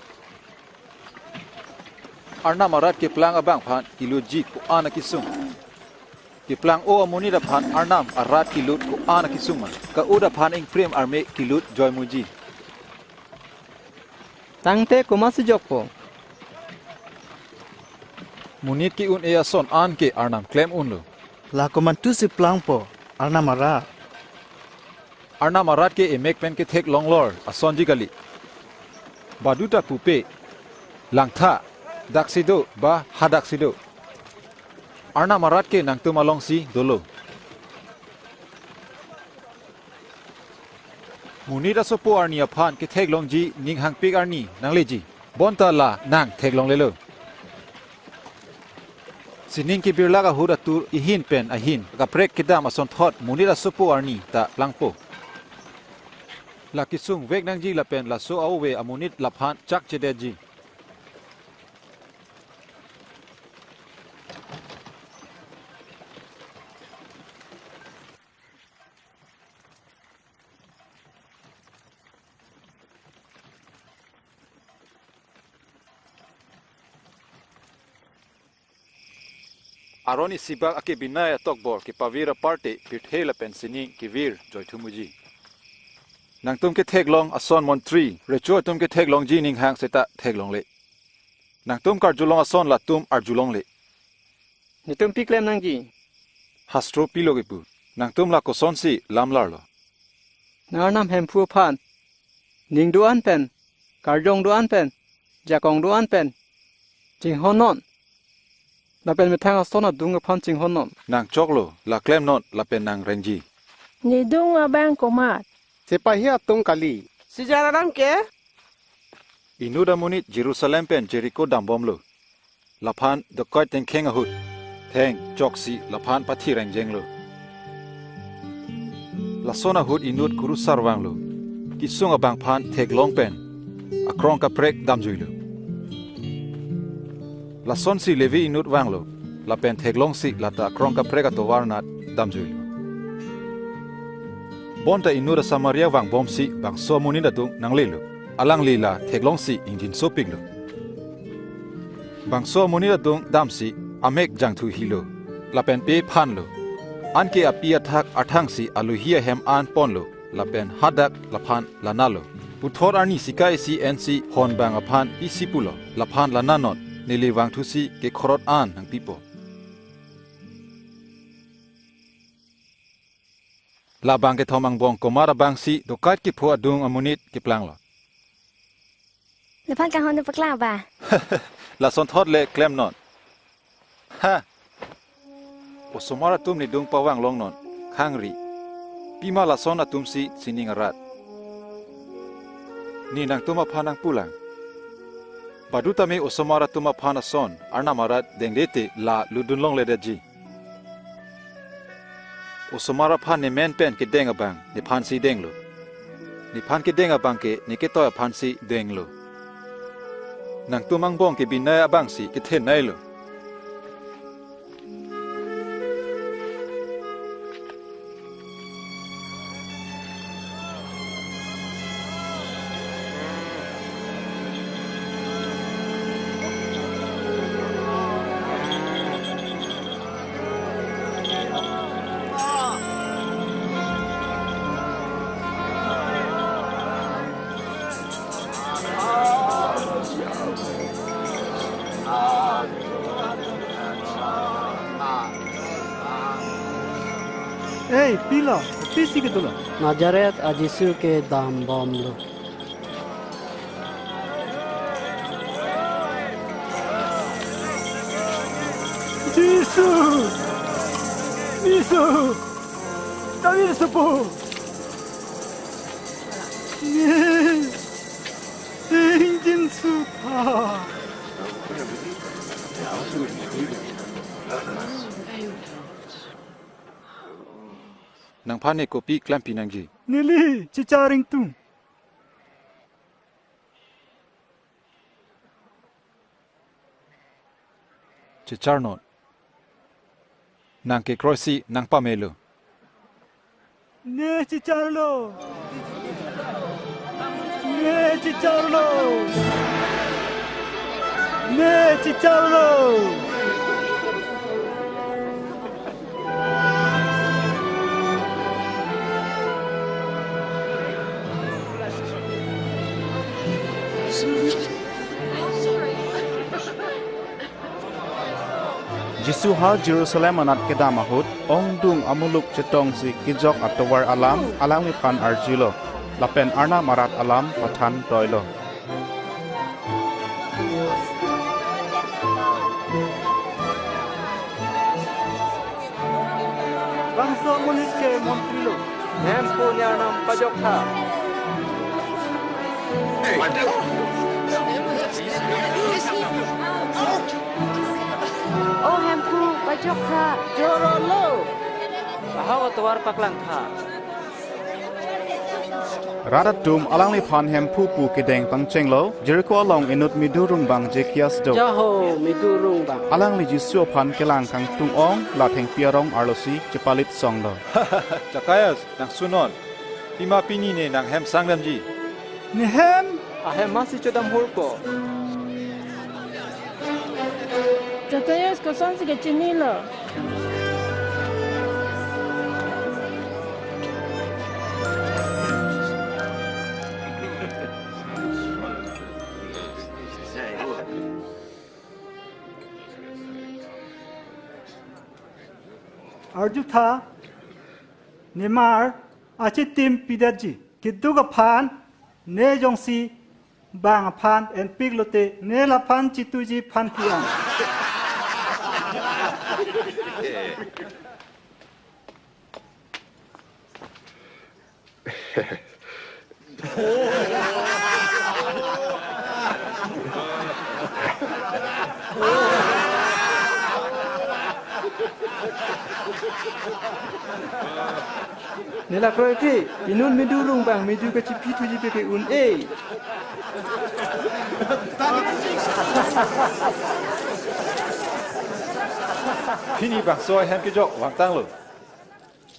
arna marat ke plang abang phan kiloji ko ana kisung ke plang o amoni da phan arnam arat kilut ko ana kisung man ka oda phan ing prem arme kilut joy muji tangte komasi jokpo munit ki un e ason an ke arnam klem unlo la komantu si plang po arna marat ke emek pen ke thek longlor ason jigali baduta pupe langtha daksido ba hadaksido arna marat ke nang tumalong si dolo munira sopo arni aphan ke thek longji ning hang pik arni nang leji bonta la nang thek long lelo sining ki birla ga hura tur ihin pen ahin ka prek kidam ason thot munira sopo arni ta langpo la kisung vek nangji la pen la so awe amunit la phan chak chedeji Aroni sibak ake binaya tokbor ki pavira parte pirthela pensining ki vir joy thumuji nang tum ke theklong ason montri recho tum ke theklong ji ning hang seta theklong le nang tum kar julong ason la tum ar julong le ni tum piklem nangji hastro piloge pu nang tum la koson si lamlar lo narnam hem phu phan ning du an pen karjong du an pen jakong du an pen jing honon la pen me thang asona dung phan ching honon nang choklo la klem not la pen nang renji ni dung abang komat sepahia tung kali Sejarah ke? inuda munit Jerusalem pen Jericho dambom lo la phan the koit ten keng ahut theng choksi la phan pathi rengjeng lo la sona hut inut kuru sarwang lo kisung abang phan theklong pen akrong ka prek damjui lo la son si levi inut wanglo la pen theklong si la ta krong ka preka to warnat damjui lo bonta inura samaria wang bom si bang so munina dung nang lelo alang lila theklong si injin so piglo bang so munina dung dam si amek jang thu hilo la pen pe phan lo anke apia thak athang si aluhia hem an pon lo la pen hadak la phan la nalo puthor ani sikai si nc hon bang aphan isipulo la phan la nanon nili wang thu si ke khorot an hang pipo la bang ke thomang bong komara bang si dokat ki phu adung amunit ki plang lo le phan ka hon pakla ba la son thot le klem non ha o somara tum ni dung pawang long non khangri pima la son atum si sining arat ni nang tuma phanang pulang baduta me o somara tuma phana son arna marat dengdete la ludun long le deji o somara phan ne men pen ke deng abang ni phan si deng lo ni phan ke deng abang ke ni ke toy phan si deng lo nang tumang bong ke binay abang si ke then nai lo Hey, pila, pisi ke tula. Nazaret a jisu ke dam bom lo. Jisu, Jisu, kawin sepuh. Jisu ta. Nang panik kopi klampi nangji. Nili cicaring tu. Cicarnot. Nang ke kroisi nang pamelo. Ne cicarlo. Ne cicarlo. Ne cicarlo. jisu ha Jerusalem anat kedamahut ong dung amuluk cetong si kijok atowar alam alang pan arjulo lapen arna marat alam pathan toilo bangsa mulit ke montrilo Hempu nyanam pajokha. Oh hempu pajokha Jorolo. Bahaw tuwar paklang tha. radat dum alang pan hempu pu kedeng pangcheng lo Jericho along inut midurung bang jekias do Jaho midurung bang. alang li jisu pan kelang kang tung ong la theng piarong arlosi cepalit song lo Jakayas nang sunon. Pima pini ne nang hem sangdamji. Ni hem Ahem masih codam hulko. Zakayas kosan sige chinilo arjutha nemar achitim pidaji kiduga phan ne jongsi bang phan en piglote ne la phan chituji phan piang Nila kroiti inun midurung bang midu ke cipi tuji pe un Pini bang so hem kijok wang tang lo.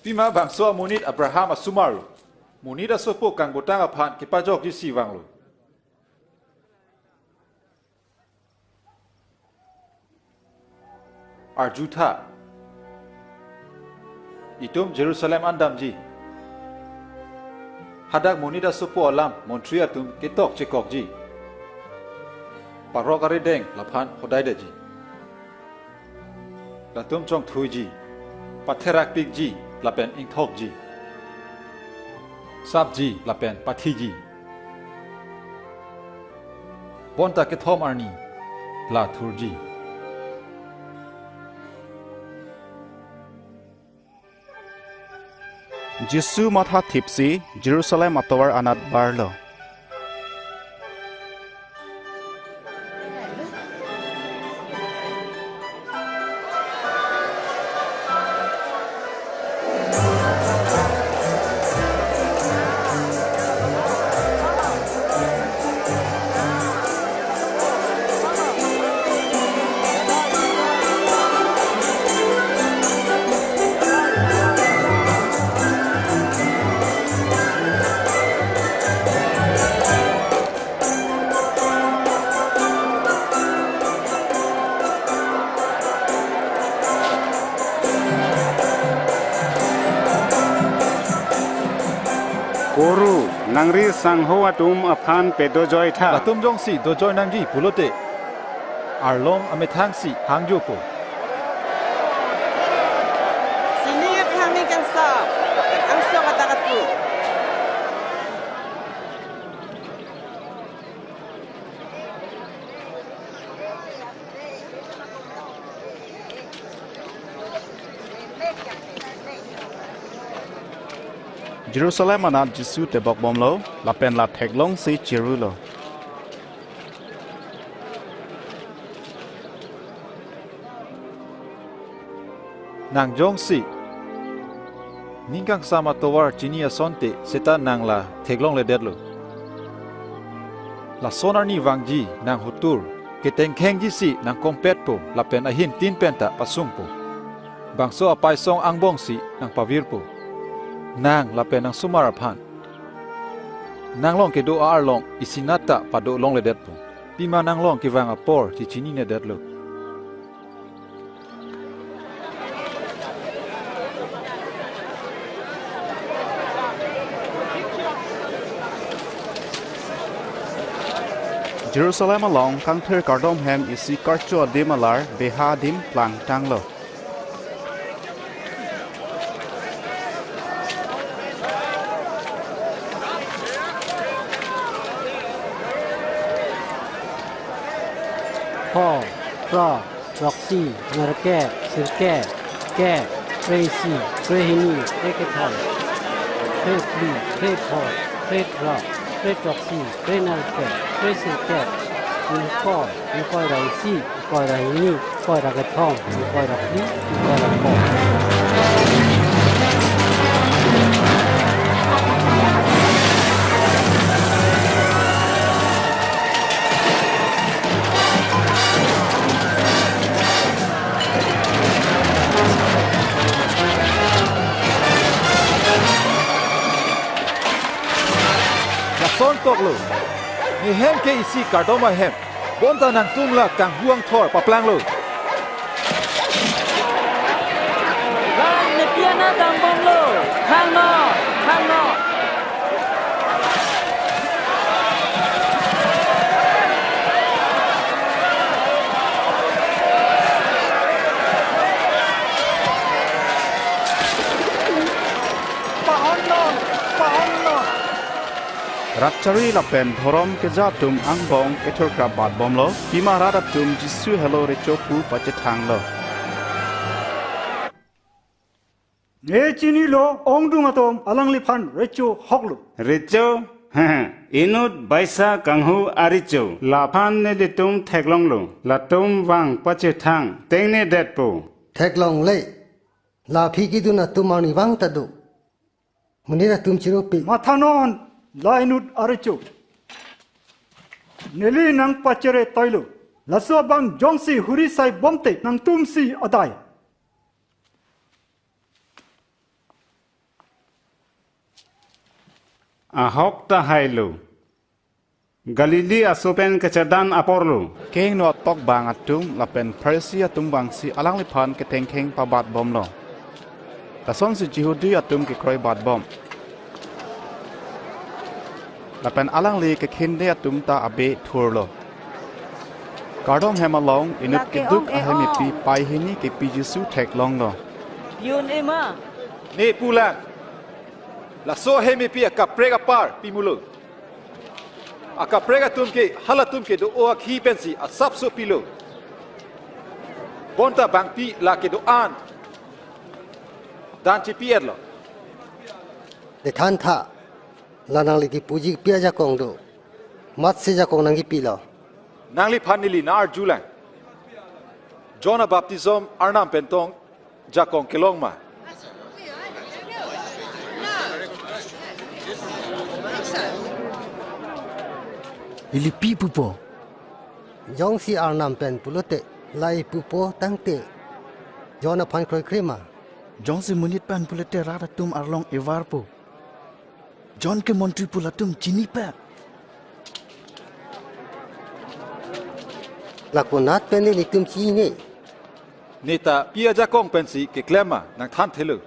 Pima bang so munit Abraham asumaru. Munit asopo kang botang aphan kipajok jisi wang lo. Arjutha. Itum Jerusalem andamji. Hadak munida supo alam Montreal tum ketok cekok ji. Parok arideng lapan hodai deji. Latum chong thui ji. Patherak pik ji lapen ingthok ji. Sab ji lapen pathi ji. Bonta kethom arni la thur ji. jisu matha tipsi Jerusalem atowar anat barlo Guru nangri sangho atum aphan pedo joy tha Latum jong si dojoy nangji pulote. Arlong amethang si hangjo ko. Sini kami kan sab. Ang so katakat ko. Jerusalem anat jisu te bok bom lo la pen la thek long si chiru lo nang jong si ningkang sama towar chinia sonte seta nang la theklong le det lo la sonar ni wangji nang hutur keteng kheng ji si nang kompet po la pen a hin tin penta pasung po bangso apai song angbong si nang pavir po nang la pen nang sumar phan nang long ke do ar long isinata pa do long le det po pima nang long ki wang apor chi chini ne det lo Jerusalem along kang ther kardom hem isi karcho dim alar beha dim plang tang lo Paul, Pro, Roxy, Narke, Sirke, Ke, Tracy, Trehini, Reketon, Trepli, Trepol, Tretrop, Tretroxy, Trenarke, Tresirke, Ninkoi, Ninkoi Raisi, Ninkoi Rahini, Ninkoi Ragatom, Ninkoi Rakli, Ninkoi Rakol. ซ้อนตกเลยนี่แฮมเคอีซีการ์ดอมาแฮมบนตานังตุ้งละกังห่วงทอดปะปลางเลยลานในเปียนาดังบอมเลยข้างนอกรัชรีละเป็นพรมเกจาตุมอังบองเอทอร์กราบาดบอมโลพิมาราดตุมจิสุเฮโลเรโจปูปัจจทังโลเนจินีโลองดุงอตอมอลังลิพันเรโจฮอกโลเรโจฮะอินุดไบซากังหูอาริโจลาพันเนดิตุมเทกลองโลลาตุมวังปัจจทังเตงเนเด็ดปูเทกลองเล่ลาพิกิดุนาตุมานิวังตัดุมุนีระตุมชิโรปิมาทานอนลายนุดอาริโจเนลีนังปัจเจเรตอยโลลาสวบังจงซีหุริไซบอมเตนังตุมซีอดายอาฮอกตาไฮโลกาลิลีอาโซเปนกะจดันอปอร์โลเก่งนอตอกบางอัดตุมละเป็นเพรเซียตุมบางซีอลังลิพันกะเทงเข่งปะบาดบอมโลละซอนสิจิฮูดีอัดตุมกะครอยบาดบอมละเป็นอลังลีกะคินเดียตุมตาอเบทัวร์โลการ์ดอมแฮมาลองอินุกกิดุกอะเฮมิปีไปเฮนี่กะปีจิสุเทกลองโลยูนเอมาเนปูลังla so hemi pi ka prega par pi mulo aka prega tum ke halatum ke do o akhi pensi a sap so pilo bonta bang pi la ke do an dan chi pi erlo de than tha la nang li ki puji pia ja kong do mat se ja kong nang ki pi lo nang li phan ni li nar julang jona baptism arnam pentong ja kong kelong ma Ilipi pupo. Jong si arnam pen pulote lai pupo tangte. Jona pan kroi krema. Jong si munit pan pulote rada tum arlong evarpo. Jon ke montri pulatum chini pa. Lakunat pen ni tum chini. Neta pia jakong pensi ke klema nang than thelu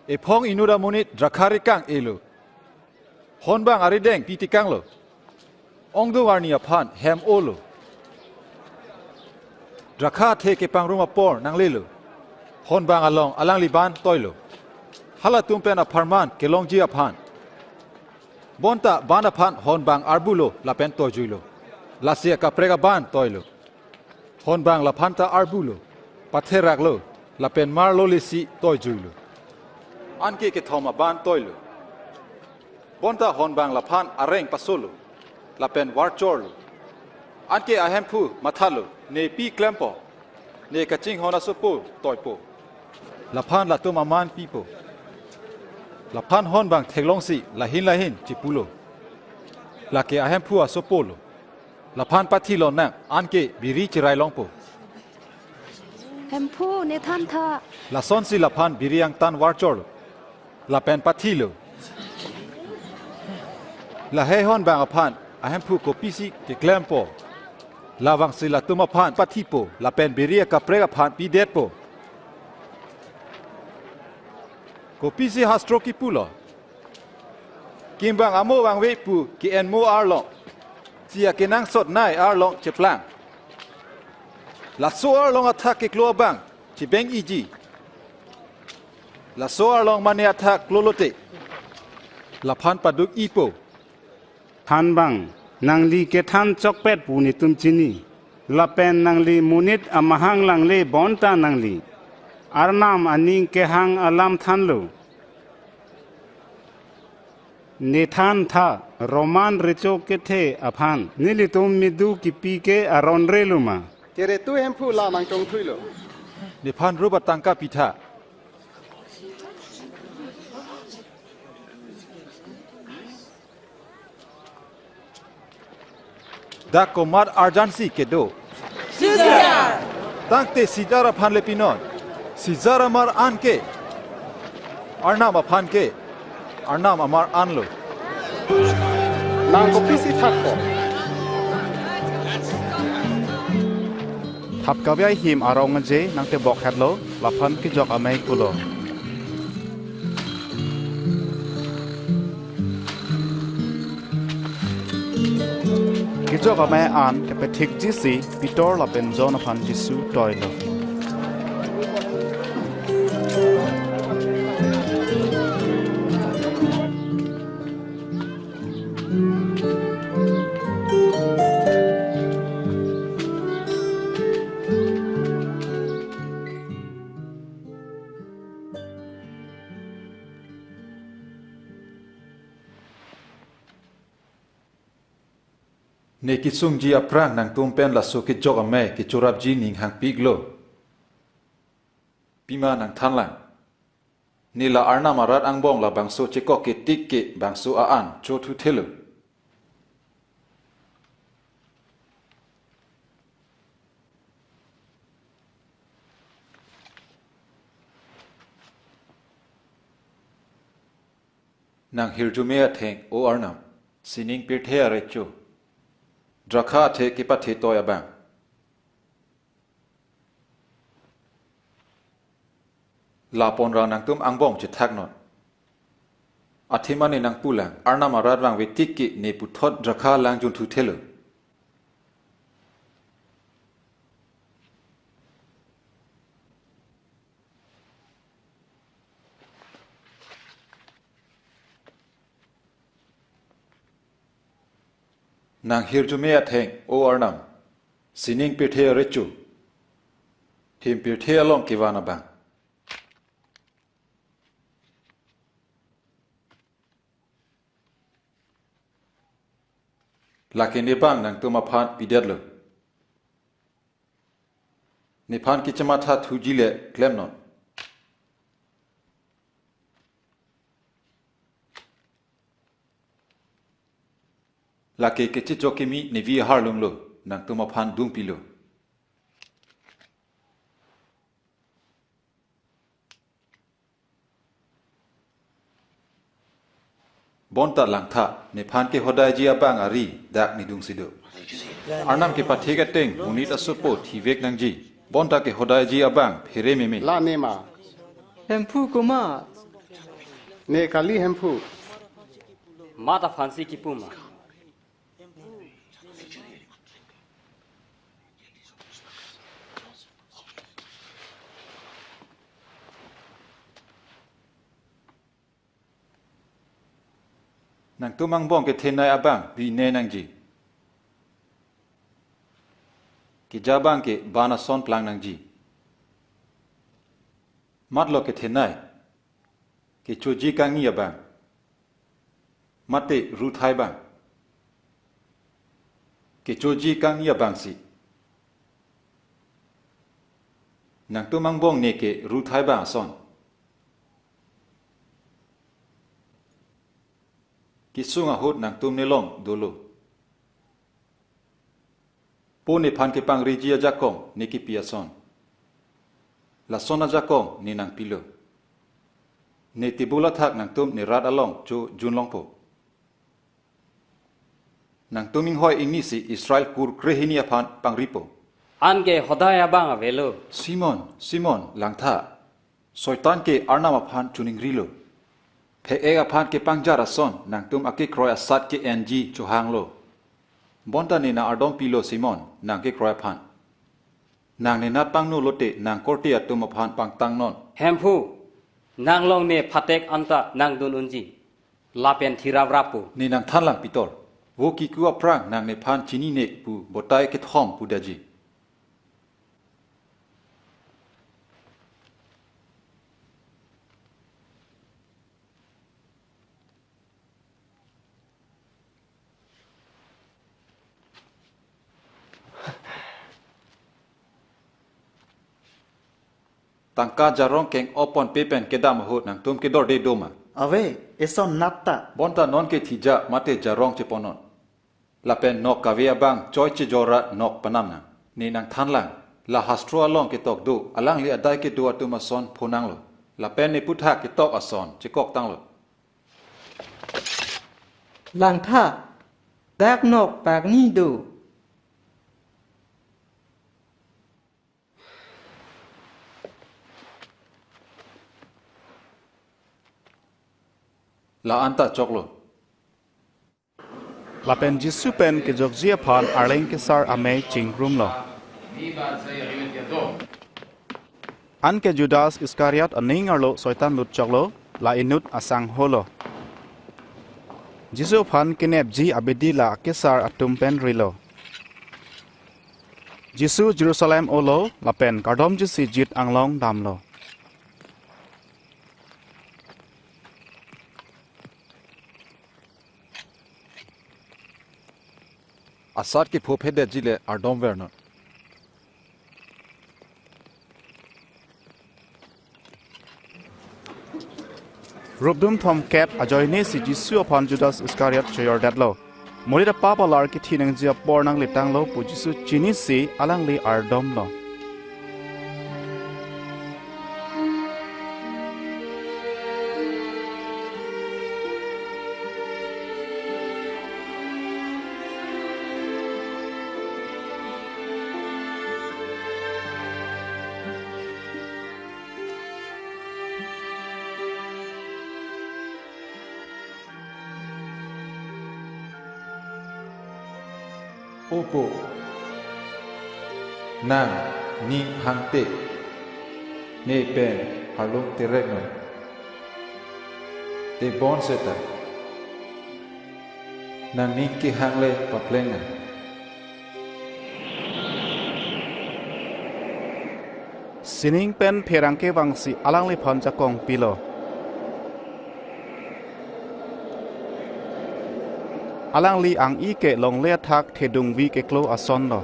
e phong inuda munit drakhari kang elu honbang arideng piti kang lo ongdo warnia phan hem olo drakha the ke pangruma por nang lelo honbang along alang liban toilo hala tum pen a pharman kelong ji a phan bonta ban a phan hon bang arbulo la pen to juilo la sia ka prega ban toilo hon bang la phanta arbulo patherak lo la pen mar lo li si toy juilo anke ke thoma ban toilo bonta hon bang la phan areng pasolo la pen war chorlo anke ahem phu mathalo ne pi klempo ne kaching hona sopo toypo la phan la tum aman pipo la phan hon bang theglong si la hin chipulo la ke ahem phu a sopolo la phan pathilo na anke biri chirai longpo hem phu ne tham tha la son si la phan biriang tan war chor la pen pathilo la he hon bang a phan ahem phu ko pisi ke klempo la wang si la tuma phan pathipo la pen biria ka prega phan pi det po ko pisi hastroki pulo kim bang amo wang we pu ki en mo arlong sia ke nang sot nai arlong che plang la so arlong attack ke klo bang chi beng iji la so arlong mane attack klolote la phan paduk ipo phan bang nang li ke than chok pet pu ni tum chini la pen nang li munit amahang lang le bonta nang li arnam aning ke hang alam than lo Nethan tha roman recho ke the aphan nili tum midu ki pi ke aron reluma kere tu hem phu la mang chong thui lo ni phan ruba tangka pitha da komar arjansi ke do Caesar tangte sidara phan le pinon sidara mar an ke arnam aphan ke arnam amar anlo nang ko pisi thak ko thap ka vai him arong je nang te bok hat lo la phan ki jok amai kulo ki jok amai an ke pe thik ji si pitor la pen jon phan jisu toilo ne kisung ji aprang nang tum pen la so ke jok ame ke chorap ji ning hang piglo pima nang thanlang ni la arna marat angbong la bangso cheko ke tik ke bangso a an cho thu thelo nang hirjume atheng o arnam sining pirthe are chu drakha the ke pathe toya bang la pon ra nang tum angbong che thak non athimani nang pulang arna marat wang we tik ki ne pu thot drakha lang jun thu thelo nang hirjume atheng o arnam sining pirthe are chu him pirthe along kiwana bang laki ni bang nang tuma phan pidetlo ni phan ki chama tha thuji le klem non laki ke chi chokimi ni vi harlum lo nang tuma phan dung pilo bonta langtha ne phan ke hodai ji abang ari dak ni dung sido arnam ke pathe ga teng unit asopo thivek nang ji bonta ke hodai ji abang phere me la ne ma hemphu kuma ne kali hem phu mata fancy ki puma nang tumang bong ke thenai abang bi ne nang ji ki jabang ke bana son plang nang ji mat lo ke thenai ke choji kang ni abang mate ru thai bang ke choji kang ni abang si nang tumang bong ne ke ru thai bang son ki sunga hot nang tum ne long dolo po ne phan ke pang rijia jakong ne ki pia son la sona jakong ni nang pilo ne tibula thak nang tum ne rat along chu jun long po nang tuming hoi ingni si Israel kur krehini aphan pang ripo an ke hodaya bang avelo Simon lang tha soitan ke arnam aphan chuning rilo phe ega phan ke pangjara son nang tum ake kroy asat ke ng chu hanglo bonta ni na ardom pilo Simon nang ke kroy phan nang ne nat pang no lote nang korte atum aphan pang tang non hempu nang long ne phatek anta nang dun unji lapen thiraw rapu ni nang than lang pitol wo ki ku aprang nang ne phan chini ne pu botai ke thom pu daji tangka jarong keng opon pepen kedam hot nang tum ke dor de doma ave eson natta bonta non ke thija mate jarong che ponon lapen nok kavia bang choi che jora nok panam na ni nang thanlang la hastro along ke tok do alang li adai ke do atuma son phonang lo lapen ne putha ke tok ason che kok tang lo lang tha dak nok pak ni do la anta choklo lapen jisu pen ke jokjia phan arleng ke sar ame chingrum lo an ke judas iskariot aning arlo soitan lut choklo la inut asang holo jisu phan kinep ji abedi la ke sar atum pen rilo jisu jerusalem olo lapen kardom jisi jit anglong damlo asat ke phophe de jile ardom vernon rubdum thom ket ajoine si jisu upon judas iskariot choyor datlo morida papalar ki thinang jia pornang litang lo pu jisu chini si alangli ardom lo opo nang ni hangte ne pen halong terek no te bon seta nang ni ki hangle paplenga sining pen pherang ke wangsi alangli phon jakong pilo alangli ang i ke long le thak thedung wi ke klo ason lo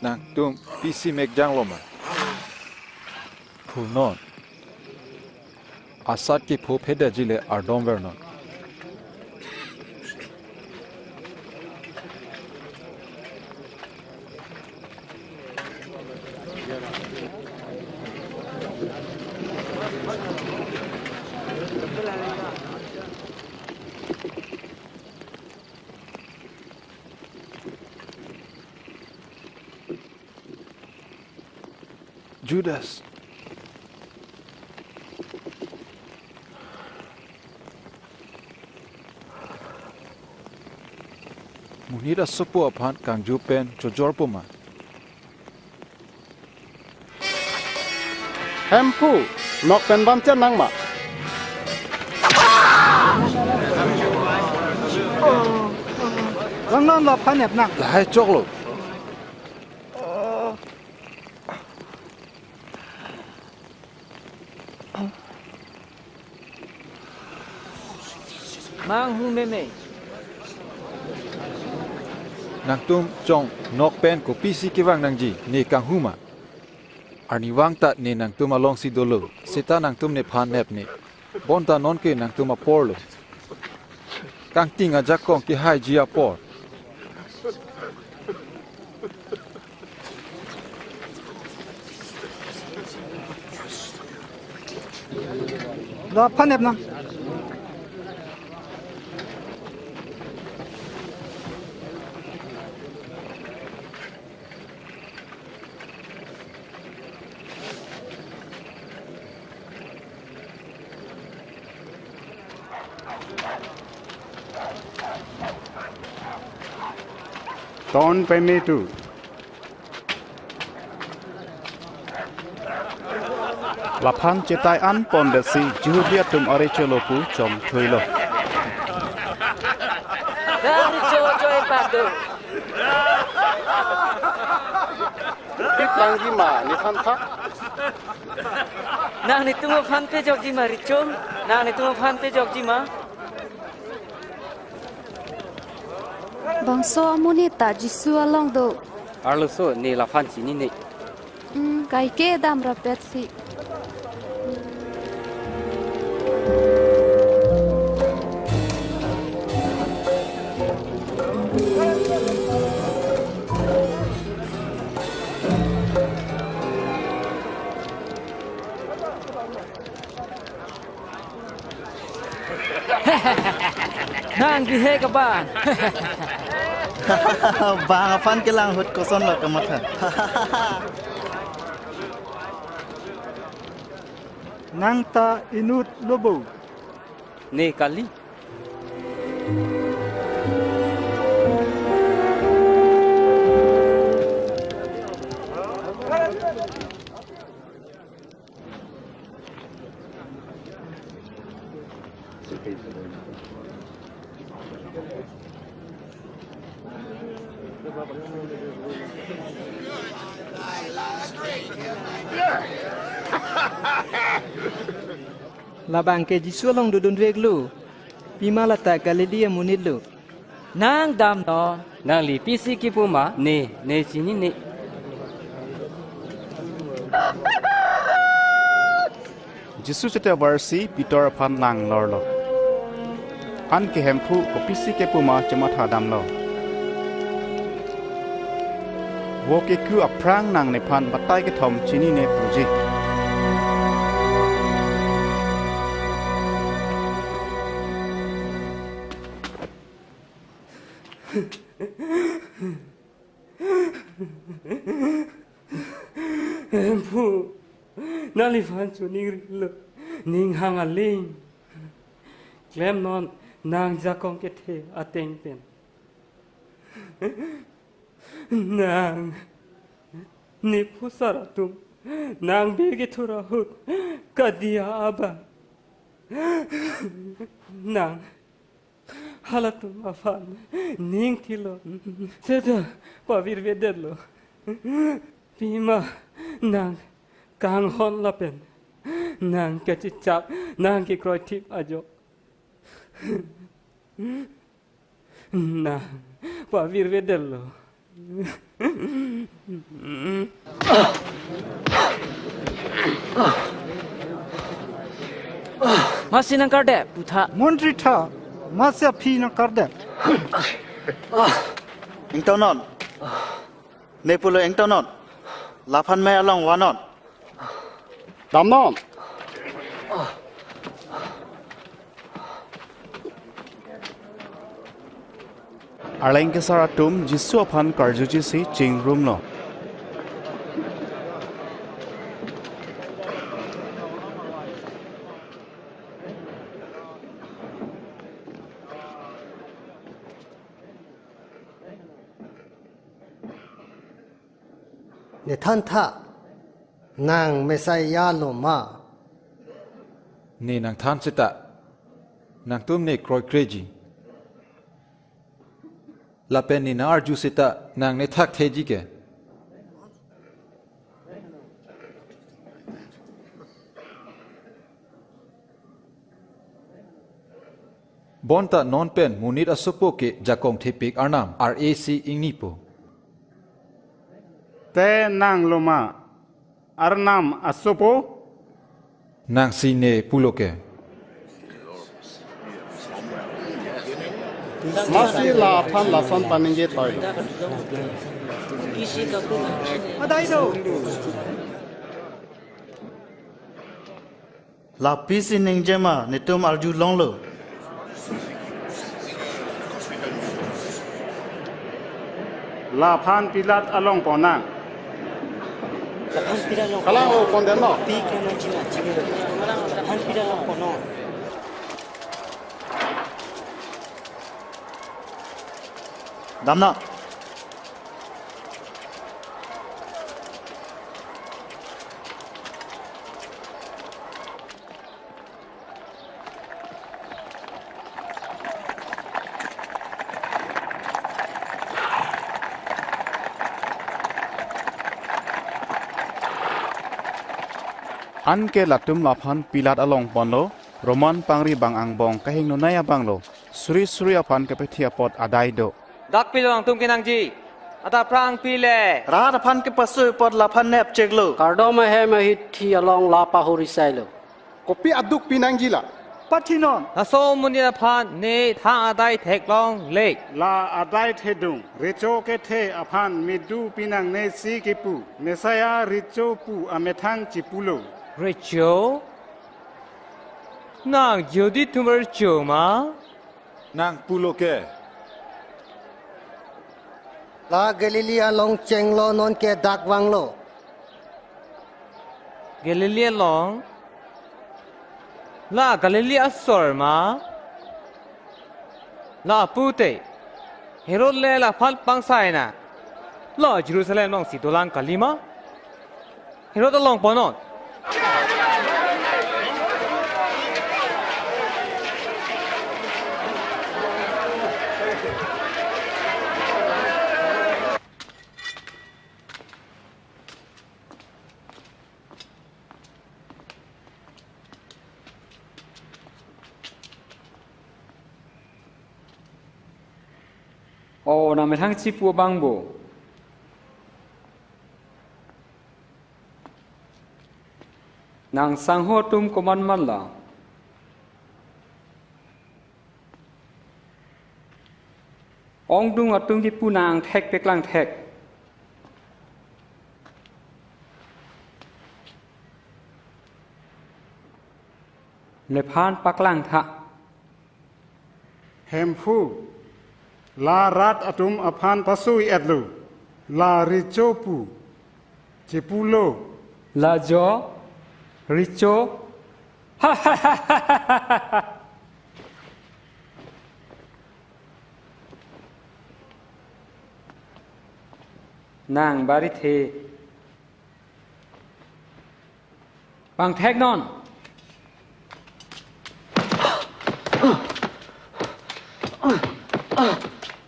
nang tum pisi mek jang loma phul non asat ke phophe de jile ardom vernon Judas. Munira sopo apan kang jupen jojor puma. Hempu nok pen ban chen nang ma. Lang nan la pan ep nang. Lahai chok lo. Mang hu meme. Nang tum chong nok pen ko pisi kiwang nang ji ne kang huma. Arni wang tat ne nang tum along si dolo. Sita nang tum ne phan nep ne. Bonta non ke nang tum apor lo. Kang ting ajak kong ki hai ji apor. La pan ep nang. Ton pe me tu. Laphan cetai an pom desi juhudia tum ore cholopu chom thuilo. Dari coy padu. Kit lang gi ma ni than thak. Nang ni tungo phan pe jok ji ma richom. Nang ni tungo phan pe jok ji ma. Bangso amuni ta jisu along do. Arlo so ni la phan chi ni ni. Kai ke dam ra pet si. Nang di he ka bang. Bang afan ke lang hut koson lo kamatha. Nang ta inut lobo. Ne kali. Labang ke jisu long dudun reglu. Pima lata Galilea munidlu. Nang dam no. Nang li pisi ki puma. Ne sini ne. Jisu cete versi Peter phan nang lorlo. An ke hempu ko pisi ke puma cematha dam lo. Wo ke ku aprang nang ne phan batai ke thom chini ne puji. Empu, nali fan chu ning lo, ning hang a ling. Klem non nang jakong ke the ateng pen. Nang ni pusara tum, nang bege thura hut, kadia aba. Nang halatum afan, ning tilo, seda pavir vedelo. Pima nang kang hon lapen, nang kecicap, nang ki kroy tip ajo. Nang pavir vedelo. Masih nang kade putha. Mondri tha masya phi na karde. Ingtonon. Nepulo ingtonon. Laphan me along wanon. Dam non. arleng ke saratum jisu aphan karjuji si chingrum lo ne than tha nang mesaya lo ma ni nang than sita nang tum ne kroi kreji la pen ni na arju sita nang ne thak theji ke bonta non pen munit asupo ke jakong thepik arnam rac ingnipo te nang loma arnam asopo nang sine puloke masi la phan la son paninge toy adai do la pisi ning jema ne tum arju long lo la phan pilat along ponang kalang o konden no damna an ke latum laphan pilat along ponlo roman pangri bang angbong kahing nunaya banglo suri suri aphan ke pethia pot adai do dak pilong tum kinang ji ata prang pile ra da phan ke pasu pot la phan nep chek lo Kardoma he mahit thi along la pahurisailo. kopi aduk pinanggila patinon aso munina phan ne tha adai thek long lek la adai thedung recho ke the aphan midu pinang ne si ke pu mesaya richo pu amethang chipulo Richo nang jodi tumar choma nang puloke la galilia long cheng lo non ke dak wang lo Galilee long la Galilee asorma la pute Herod le la phal pangsaina la Jerusalem long sidolang kalima Herod long ponon Na methang chipu bangbo. Nang sangho tum koman malla. Ong dung atung di punang thek peklang thek. Lephan paklang tha. hemfu la rat atum aphan pasui edlu la richo pu chipulo La jo richo ha ha ha ha ha. Nang bari the bang thek non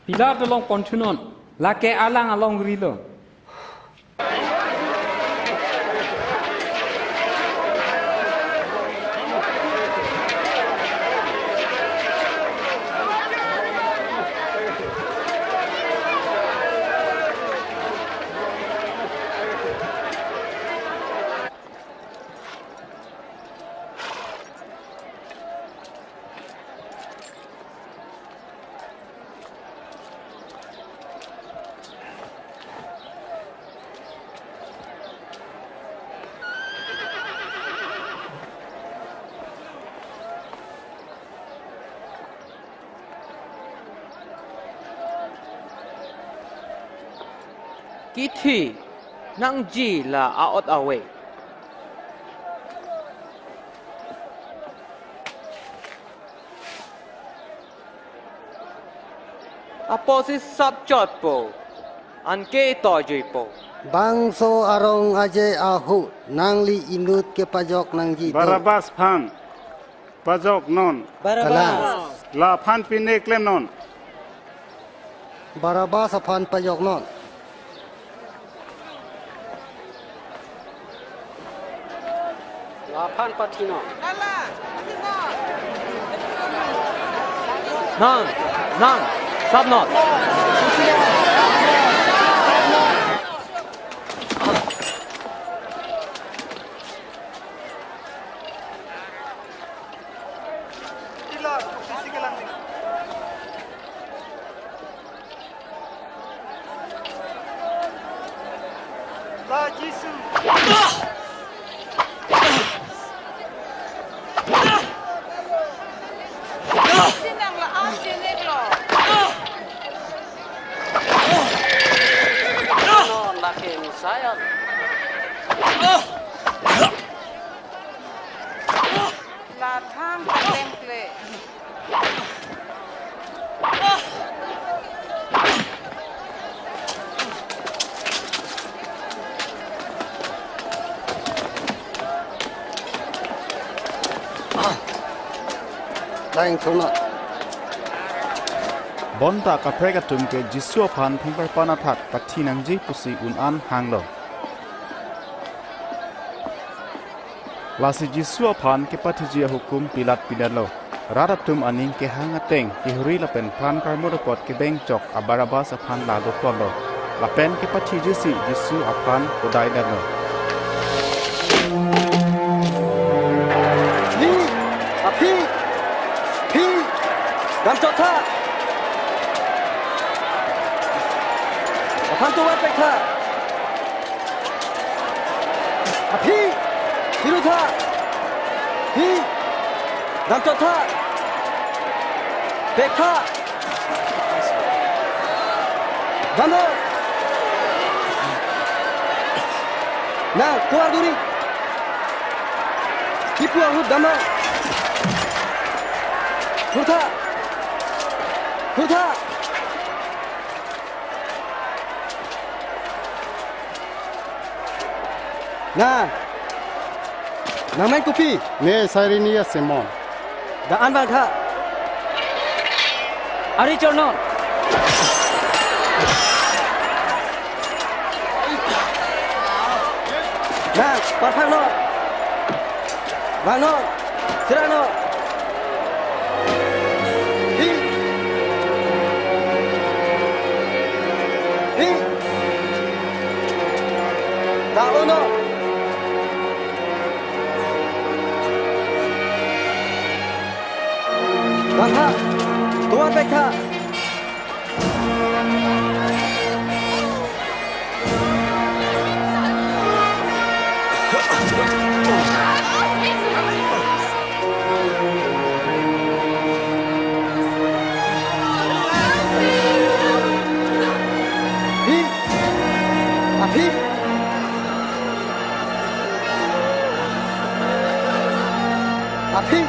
Pilar along pontunon la ke alang along rilo Kithi nang ji la aot awe. Apo si sab chot po. An ke to jui po. Bangso arong aje ahu nang li inut ke pajok nang ji. Barabas phan. Pajok non. Barabas. La phan pine klem non. Barabas aphan pajok non. La phan patino. Nang, nang, sab not. La jisu. Sinang la am jenek lo. Non la ke misaya. La thang kaleng kle. Lain thona. Bonta ka prega tum ke jisu phan phingpar panathat pathi nangji pusi unan hanglo. Lasi jisu phan ke pathi ji hukum pilat pidalo. Raratum aning ke hangateng ke huri la pen phan kar modopot ke beng chok abarabas phan la do polo. La pen ke pathi jisi jisu aphan kodai dalo. Ni, api. Pi. Dam chot tha. Aphan to wat pek tha. Api. Hiru tha. Pi. Dam chot tha. Pek tha. Dam. Na, keluar duri. Tipu aku dam. Hurtha. Hurtha. Nah. Nang main kopi. Ne Sarinia Simon. Daan bang tha. Ari chorno. Nah, parfang no. Bang no. Sira no. Hi. Hi. Da ono. Bang ha. Tuan baik ha. Api. Api.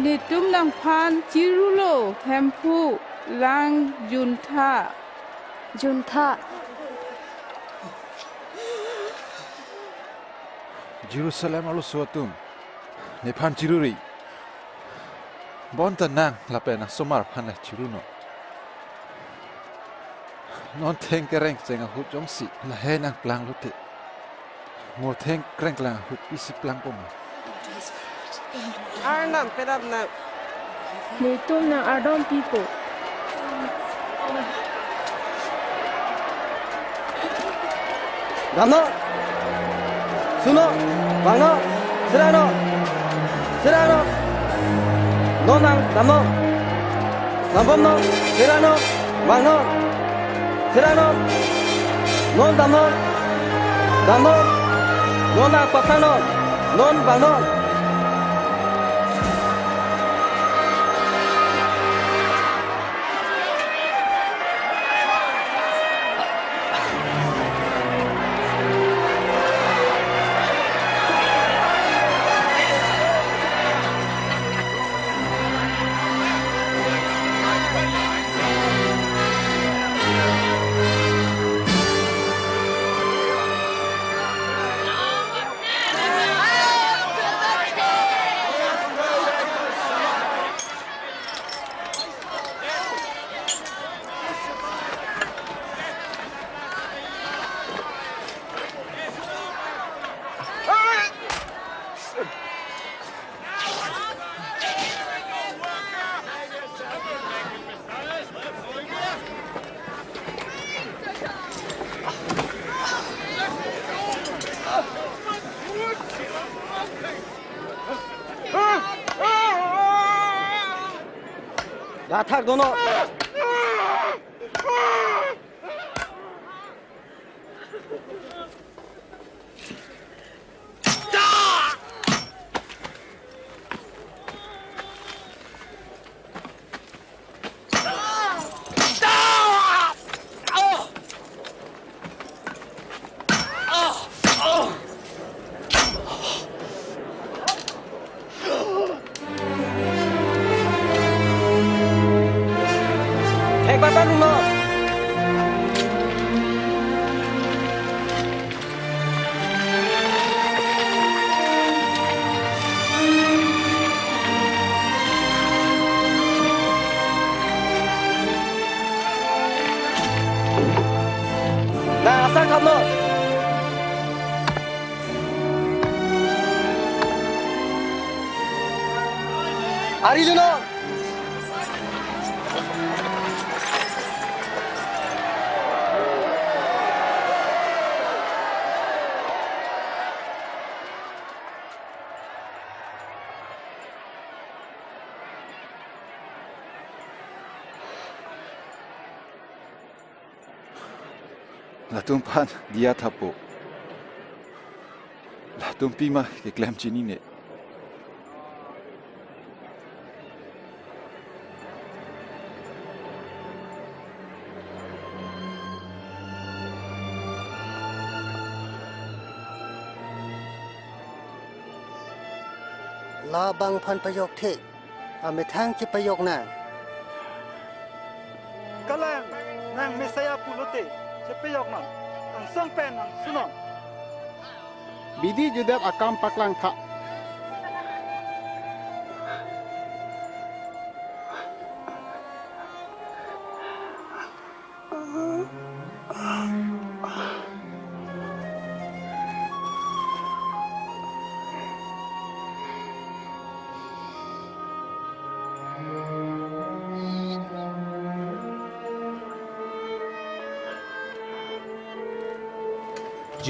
Ni tum nang phan chirulo hempu lang juntha. Juntha. Jerusalem alu suatum. Nephan chiruri. Bonta nang lapena somar phan chiruno. Non theng kereng senga hu jongsi la he nang plang lute. Ngo theng kreng klang hu pisi plang pom. Arnam pedap na. Ni tum nang Adom people. Dam no. Suno. Bang no. Sira no. Sira no. No nang dam no. Dam bom no. Sira no. Bang no. Sira no. Non dam no. Dam no. Non nang parfang no. Non bang no. ลาทักโดนสักทำโน่อาริลุโน่La tumpan dia tapo. La tumpima ke klem chini ne. ลาบังพันประโยคเทอาไม่ทางจิประโยคน่ะ กะแลงนางเมสยาปุโลเตจะไปยกนั่นอังสังเป็นอังสุนน Bidi judat akam paklang thak.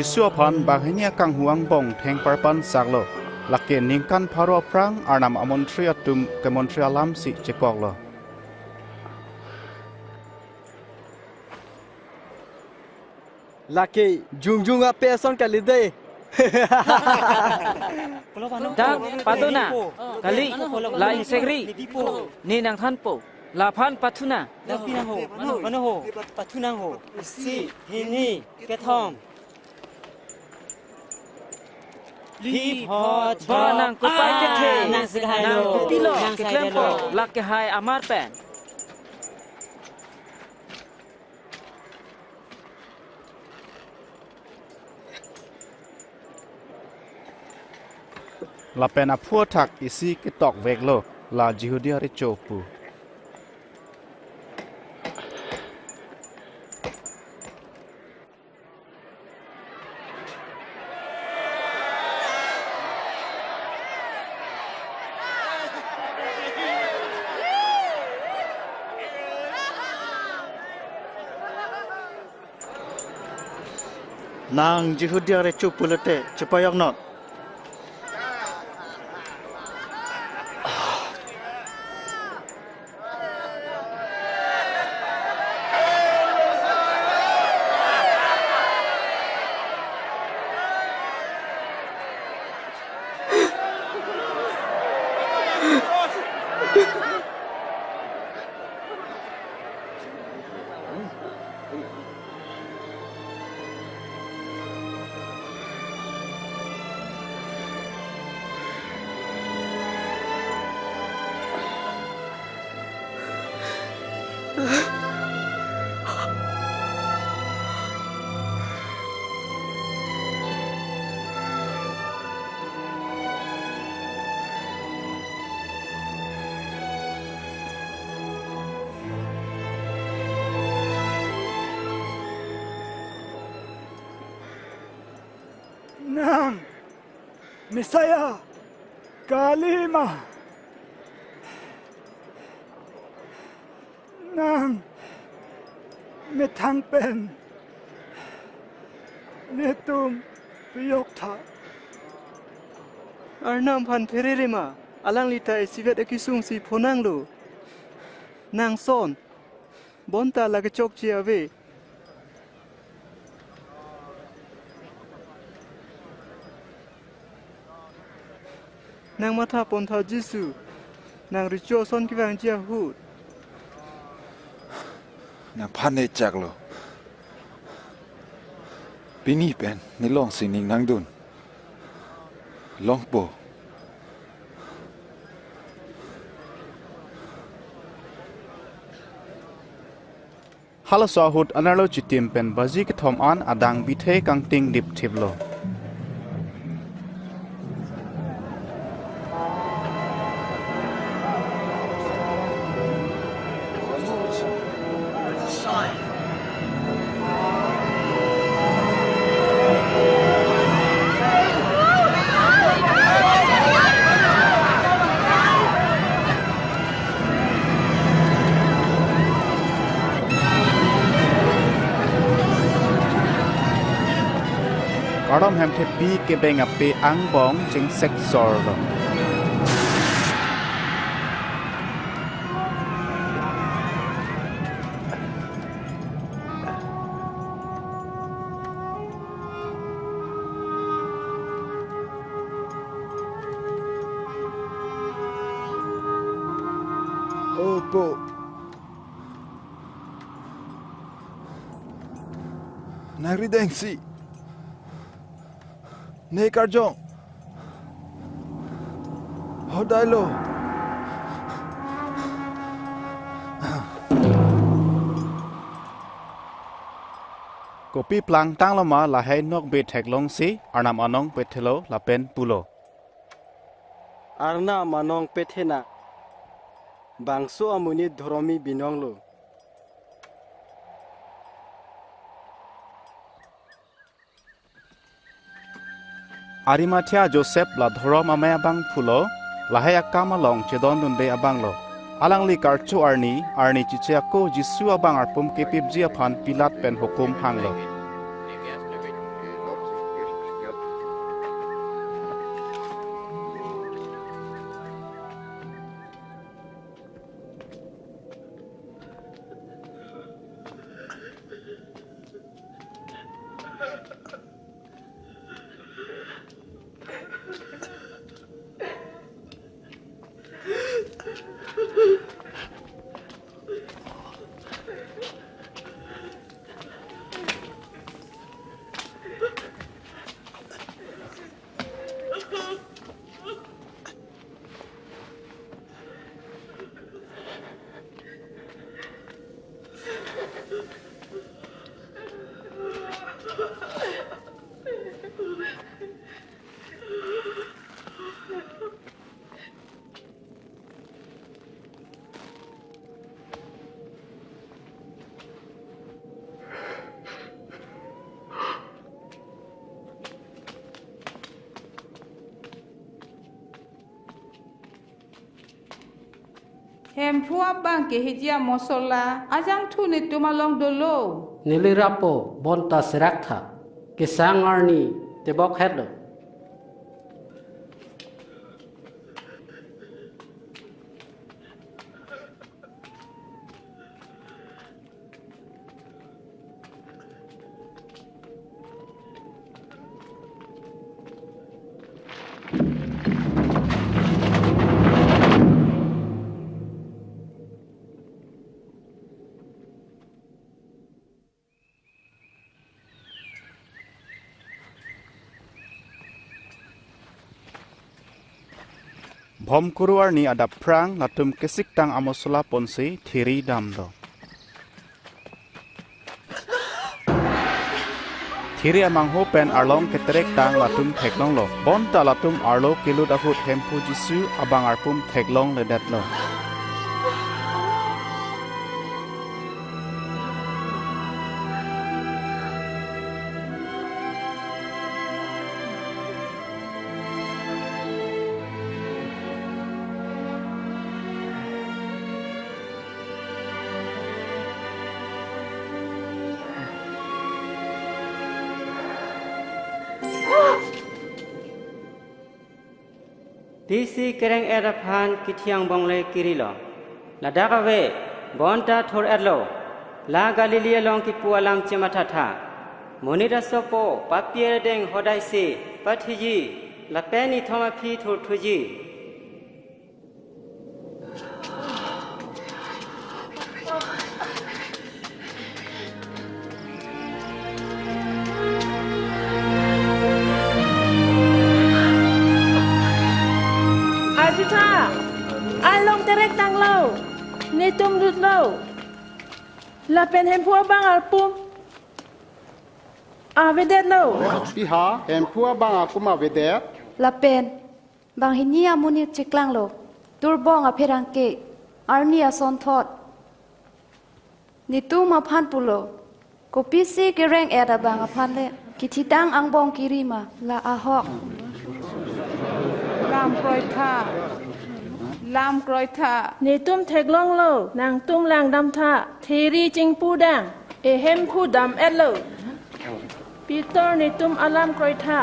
jisu phan baghenia kang huang bong theng parpan saklo lake ningkan pharo prang arnam amontri atum kemontri alam si chekoklo lake jungjung ape son kalide dak padona kali la insegri ni nang than po la phan pathuna la pinang ho mano ho pathunang ho si hini kethom li hot nang ko pai ke the nang sigai lo pilo ke klem po lak ke hai amar pen la pen a phua thak isi ke tok veklo la jihudia ri chopu Nang jihudia re chupulate chupayok not. Nang Messiah Kalima Nang Metang pen Netum Piyokta Arnam pan pererema alang lita sivet ekisung si phonang lo นางซ่อนบอนตาลากจกเจียเวนางมาทาปนทาจิสุนางริโจซอนกิวังเจียฮูดนางพันเนจักโลปีนี้เป็นในลองสินิงนางดุนลองโปฮัลโหลสาหุดอันนั้นเราจิตเต็มเป็นบาจิกทอมอันอดังบิเทกังติงดิบทิบโลการดอมแฮมเทปีเก็บเองเปอังบองจึงเซ็กซอร์ลโอ้โปนายริเดงซีเนการจงฮอดได้โลกูปีพลังตั้งละมาละให้นกเบ็ดแทกลงสิอานามานองเปเทโลละเป็นปุโลอารนามานองเปเทนะบางโซอามุนิดรอมีบินองโลอาริมาเทียโจเซฟลาดรอมาเมบังพูโลลาให้อักกามาลองเจดอนดุนเดอบังโลอาลังลีการจูอาร์นีจิเชียโกจิสุอบังอาร์ปุมเกปิบเจียพันปิลัดเป็นหุกุมฮังโลเฮมทัวบังเกฮิจิยามอสลาอาจังทุนิตุมาลองโดโล Nilirapo bonta serakta kesangarni tebok hedloพอมกุรวานีอดับพรางลัตุมเกสิกตังอมสลาปนสีทีรีดำโลทีรีมังโฮเป็นอาร์ลองเกตเรกตังลัตุมเทกลองโลบอนตาลัตุมอาร์โลกิลุดาหุดเฮมพูจิซูอบังอาร์ปุมเทกลองเลดัดโลDisi kereng erapan kitiang bongle kirilo. Ladakawe บอนตาทอร์แอดโลลากาลิลีลองกิปัวลัมเจมาทาทาโมนิดาสโปปาเปียเดงฮอไดเซปัทจีลาเปนิทอมาพีทูทูจีAlong terek tang lau, ni tum dut lau. Lapen hem pua bang alpum. Vedet lau. Piha hem pua bang akuma vedet. Lapen bang hinia munit ciklang lo. Turbong a perangke. Arnia son thot. Ni tu ma phan pulo. Kopi si gereng era bang a phan le. Kititang ang bong kirima la ahok. Ram kroi tha Lam kroi tha นี่ตุ้มเทกลองโลนางตุ้มลางดำท่าทีรีจิงปูดังเห็มผู้ดำเอ็ดโลปีเตอร์นี่ตุ้มอลามkroiท่า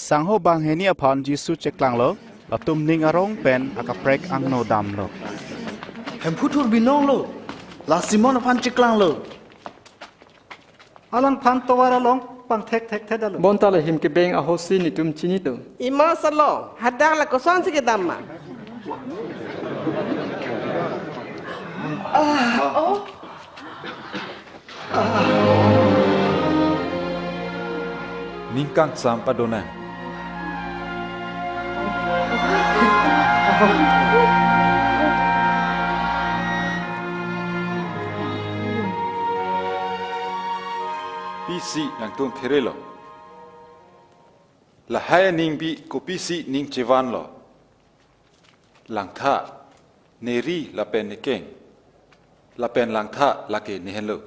สังโฮบางเฮนี่อพรจิสุเจกลังโลละตุมนิงอารองเป็นอากาเปรกอังโนดำโลเห็นผู้ทูลบินน้องโลลาซิมอนพันจิกลางโล alang phan tawara long pang thek dalo bon ta le him ke beng a hosi ni tum chini to Ima salo hadang la kosan sige damma. Ningkang sam padona PC nang tum pherelo la hai ning bi ko PC ning chewan lo lang tha neri la pen ne keng la pen lang tha la ke ne hello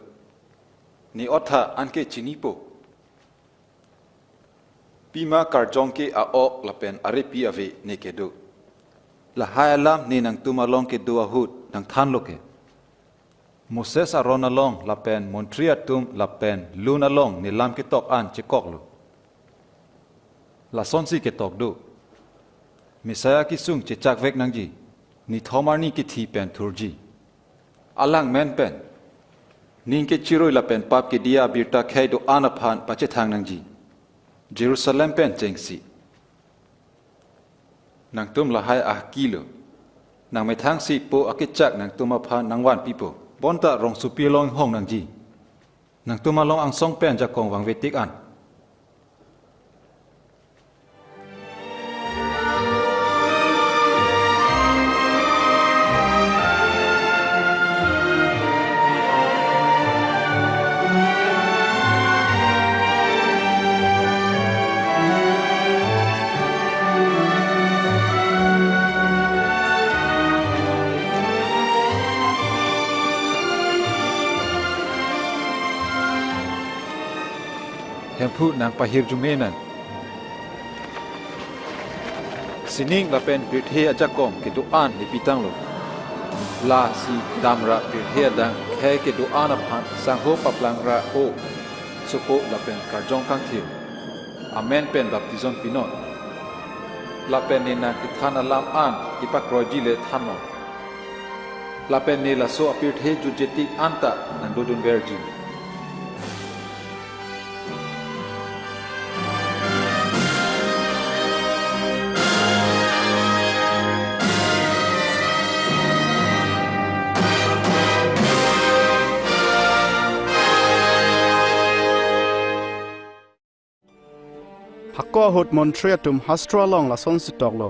ni otha an ke chini po pima kar jong ke a ok la pen are pi ave ne ke do la hai alam ni nang tum along ke do ahut nang than lo ke Moses aron along la pen Montreal tum la pen lun along ni lam ke tok an che kok lo la son si ke tok do Misaya ki sung che chak vek nang ji ni thomar ni ki thi pen thur ji alang men pen ning ke chiroi la pen pap ke dia birta khai do an aphan pa che thang nang ji Jerusalem pen cheng si nang tum la hai ah kilo nang mai thang si po akechak nang tum aphan nang wan pipo bonta rong supi long hong nang ji nang tuma long ang song pen ja kong wang vetik an Hempu nang pahir jumenan sining la pen pirthe ajakom ke duan ni pitang lo la si damra pirthe dang khe ke duan aphan sangho paplang ra o sopo la pen karjong kang thi amen pen baptizon pinot la pen ni na ki thana lam an ipakroji le thano la pen ni la so apirthe ju jeti anta nang dodun verji Hakko hot Montreal tum hastra long la son sitok lo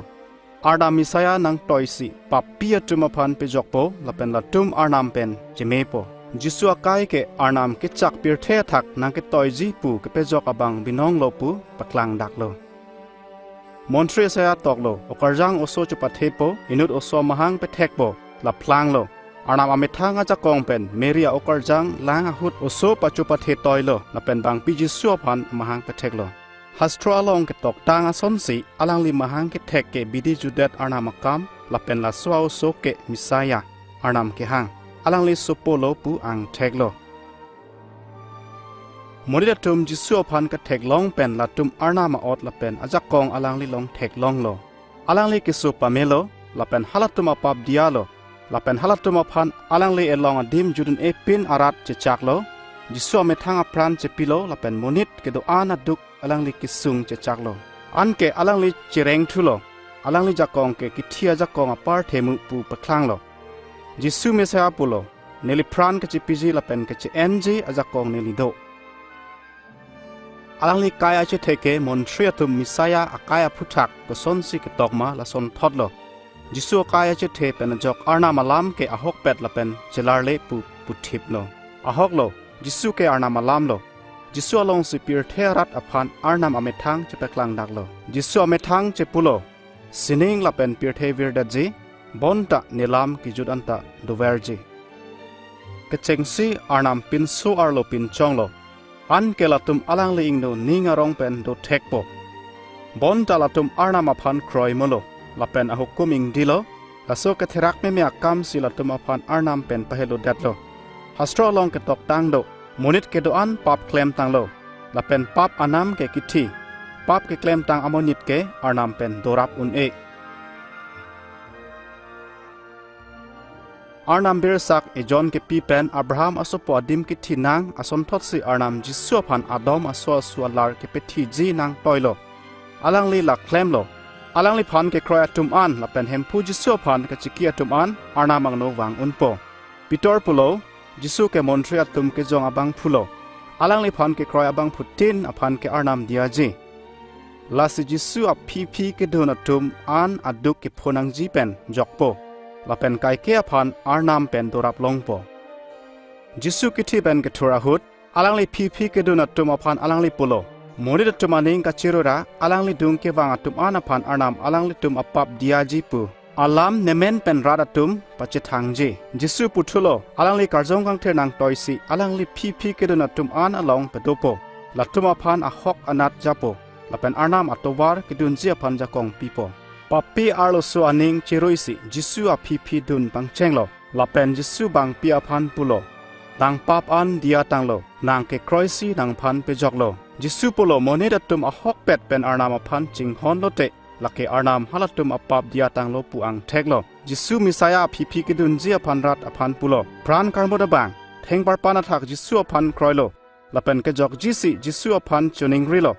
Arda misaya nang toisi papia tum aphan pe jokpo la pen la tum arnam pen jemepo jisu akai ke arnam ke chak pir the thak nang ke toiji pu ke pe jok abang binong lo pu paklang dak lo มอนทรีเซียตอกโลอกรจังโอโซจุปะเทโปอินุดโอโซมหังเปเทกโปลาพลางโลอานามอเมทังอาจะกองเป็นเมเรียอกรจังล้างหุดโอโซปัจจุปะเทตอยโลลาเป็นบางปีจิสัวพันมหังเปเทกโลฮัสโตรอลองเกตอกตางอสนสีอลังลิมหังเกเทกเกบิดีจูเดตอานามกามลาเป็นลาสวาโอโซเกมิสายาอานามเกหังอลังลิสุโปโลปูอังเทกโลมอนิดตุมจิสัวพันกะเทกลองเป็นละตุมอานามาอดละเป็นอาจักกองอลังลิลองเทกลองโลอลังลิกิสุปะเมโลละเป็นฮัลตุมาปับเดียโลละเป็นฮัลตุมาพันอลังลิเอลองอดิมจุดนเอปินอารัดเจจักโลจิสัวเมทังอพรานเจปิโลละเป็นมอนิดเกโดอานาดุกอลังลิกิสุงเจจักโลอันเกอลังลิเจเรงทุโลอลังลิจักกองเกกิเทียจักกองอปาร์เทมุปูปะคลังโลจิสุเมเซอาปุโลเนลิพรานกะจิปิจิละเป็นกะจิเอ็นจีอาจักกองเนลิโดอลังลิกายอาเชเทเกมอนทรียตุมมิสายาอากายพุทธักก็สนสิกตอกมาละสนทอดโลจิสุกายอาเชเทเป็นจอกอานามาลามเกอหกเป็ดละเป็นเจลาร์เลปุทิบโลอหกโลจิสุเกอานามาลามโลจิสุลงสิปิรเทรัตอภันอานามอเมทังจะไปกลางดักโลจิสุอเมทังเจปุโลสินิงละเป็นปิรเทวิรดัจีบอนตะเนลามกิจุดอันตะดูเวรจีกเจงซีอานามปินซูอาร์โลปินจองโลอันเกลตุมอลังลิงโนนิงารองเป็นโดเทกโปบอนตาลตุมอาร์นามาพันครอยมโลลาเป็นอหุกุมิงดิโลลาโซกเทรักเมเมียกัมสิลตุมอพันอาร์นามเป็นปะเฮโลเดดโลฮัสโตรลองเกตอกตังโดมนิดเกโดอันปับเคลมตังโลลาเป็นปับอานามเกกิทีปับเกเคลมตังอมนิดเกอาร์นามเป็นโดรับอุนเออาร์นามเบรซักเอจอนเกปีเป็นอับราฮัมอสปอดิมกิทีนางอสมทศสิอาร์นามจิสัวพันอาดอมอสวสวลาร์เกเปทีจีนางตอยโลอลังลีลักเคลมโลอลังลีพันเกครอยตุมอันละเป็นเฮมพูจิสัวพันเกจิกีตุมอันอาร์นามังโนวังอุนโปปิตอร์พุโลจิสุเกมอนทรียตุมเกจงอบังพุโลอลังลีพันเกครอยอบังพุตินอพันเกอาร์นามเดียจีลาสิจิสุอพีเกดูนตุมอันอดุกเกพนังจีเป็นจอกโปลาเป็นไกเกียพันอาร์นามเป็นตัวรับลงโปจิสุกิที่เป็นกทุระหุดอลังลิพีกดูนัดตุมอพันอลังลิปุโลมอดิดตุมานิงกัจจิรุระอลังลิดุงเกวังตุมอานาพันอาร์นามอลังลิตุมอปับดิอาจิปูอาลามเนเมนเป็นราดตุมปัจจิทังจีจิสุปุทุโลอลังลิการจงกังเทนังตอยซีอลังลิพีกดูนัดตุมอานาลองเปโดโปลัตุมอพันอหอกอนัดจับโปลาเป็นอาร์นามอัตวาร์กดุนเจียพันจักองปีโปปัปปีอาร์โลสุอานิงเจรุยสิจิสุอาพีดุนบังเชงโลลาเป็นจิสุบังปีอาพันปุโลดังปับอันเดียตังโลนางเกครอยซีนางพันเปจอกโลจิสุปุโลโมเนดตุมอหอกเป็ดเป็นอาร์นามพันจิงฮอนโลเตลักเกอาร์นามฮัลตุมอปับเดียตังโลปูอังเทกโลจิสุมิสายาพีกดุนเจียพันรัตอพันปุโลพรานการโมดบังเทงปาร์ปานาทักจิสุอพันครอยโลลาเป็นเกจอกจิสิจิสุอพันจุนิงริโล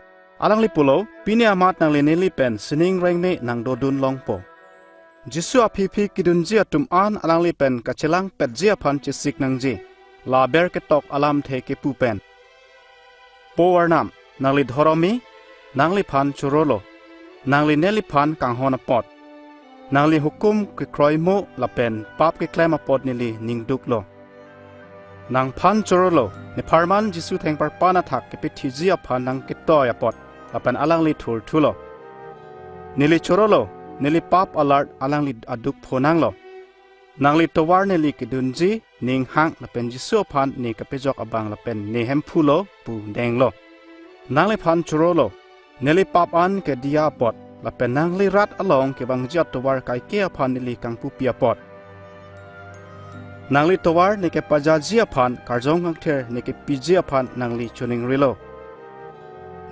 อลังลิปุโลปีเนียมาดนางเลเนลิเป็นสนิงเรงเนนางโดดุนลองโปจิสุอาพีกิดุนเจียตุมอันอลังลิเป็นกัจฉลังเป็ดเจียพันจิสิกนังจีลาเบร์เกตอกอลัมเทเกปูเป็นโปวาร์นามนางลิดฮอรมีนางลิพันชูโรโลนางลิเนลิพันกังฮอนปอดนางลิฮุกุมเกครอยโมลาเป็นปับเกเคลมาปอดนิลินิงดุกโลนางพันชูโรโลในพาร์มันจิสุแทงปาร์ปานาทักเกปิทิเจียพันนางเกตอยปอดลาเป็นอลังลิทูร์ทูโลนิลิชูโรโลนิลิปับอลาร์อลังลิอดุกโพนังโลนางลิตวาร์นิลิกดุนจีนิงฮังละเป็นจิสุพันนี่กเปจอกอบังละเป็นเนเฮมพูโลปูแดงโลนางลิพันชูโรโลนิลิปับอันเกดียาปอดละเป็นนางลิรัดอลองเกบังจัดตวาร์ไกเกียพันนิลิกังปูเปียปอดนางลิตวาร์นี่เกปจาเจียพันการจงกังเทอร์นี่เกปีเจียพันนางลิชนิงริโล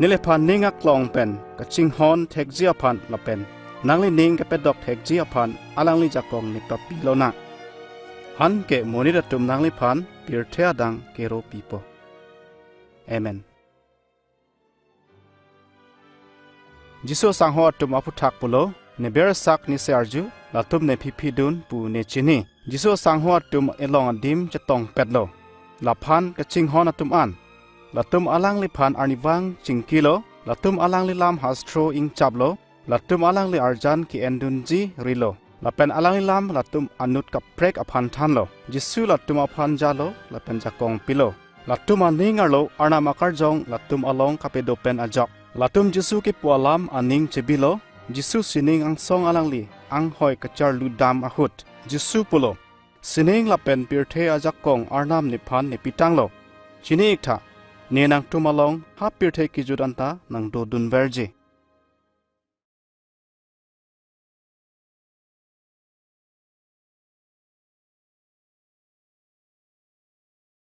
นิเลพันนิงักลองเป็นกะจิงฮอนเทกเจียพันละเป็นนางลินิงกะเป็ดดอกเทกเจียพันอลังลิจักกองนิปปีโลนะอันเกโมนิดตุมนางลิพันปีร์เทียดังเกโรปีโปเอเมนจิโซสังหอตุมอพุทักปุโลเนเบรซักนิเซอาร์จูละตุมเนพีดุนปูเนจินีจิโซสังหอตุมเอลองอดิมจะตองเป็ดโลละพันกะจิงฮอนตุมอันละตุมอลังลิพันอานิวังจิงกิโลละตุมอลังลิลามฮัสโตรอิงจับโลละตุมอลังลิอาร์จันkiเอนดุนจีริโลละเป็นอลังลิลามละตุมอนุตกับเพรกอพันทันโลจิสุละตุมอพันจาโลละเป็นจักองปิโลละตุมอนิงอาโลอานามาคาร์จงละตุมอลองคาเปโดเป็นอจอกละตุมจิสุกิปัวลามอนิงเจบิโล jisu sining ang song alangli ang hoi kachar ludam ahut jisu pulo sining la pen pirthe ajak kong arnam ni phan ni pitanglo chini ikta nenang tumalong ha pirthe kijudanta nang do dun verji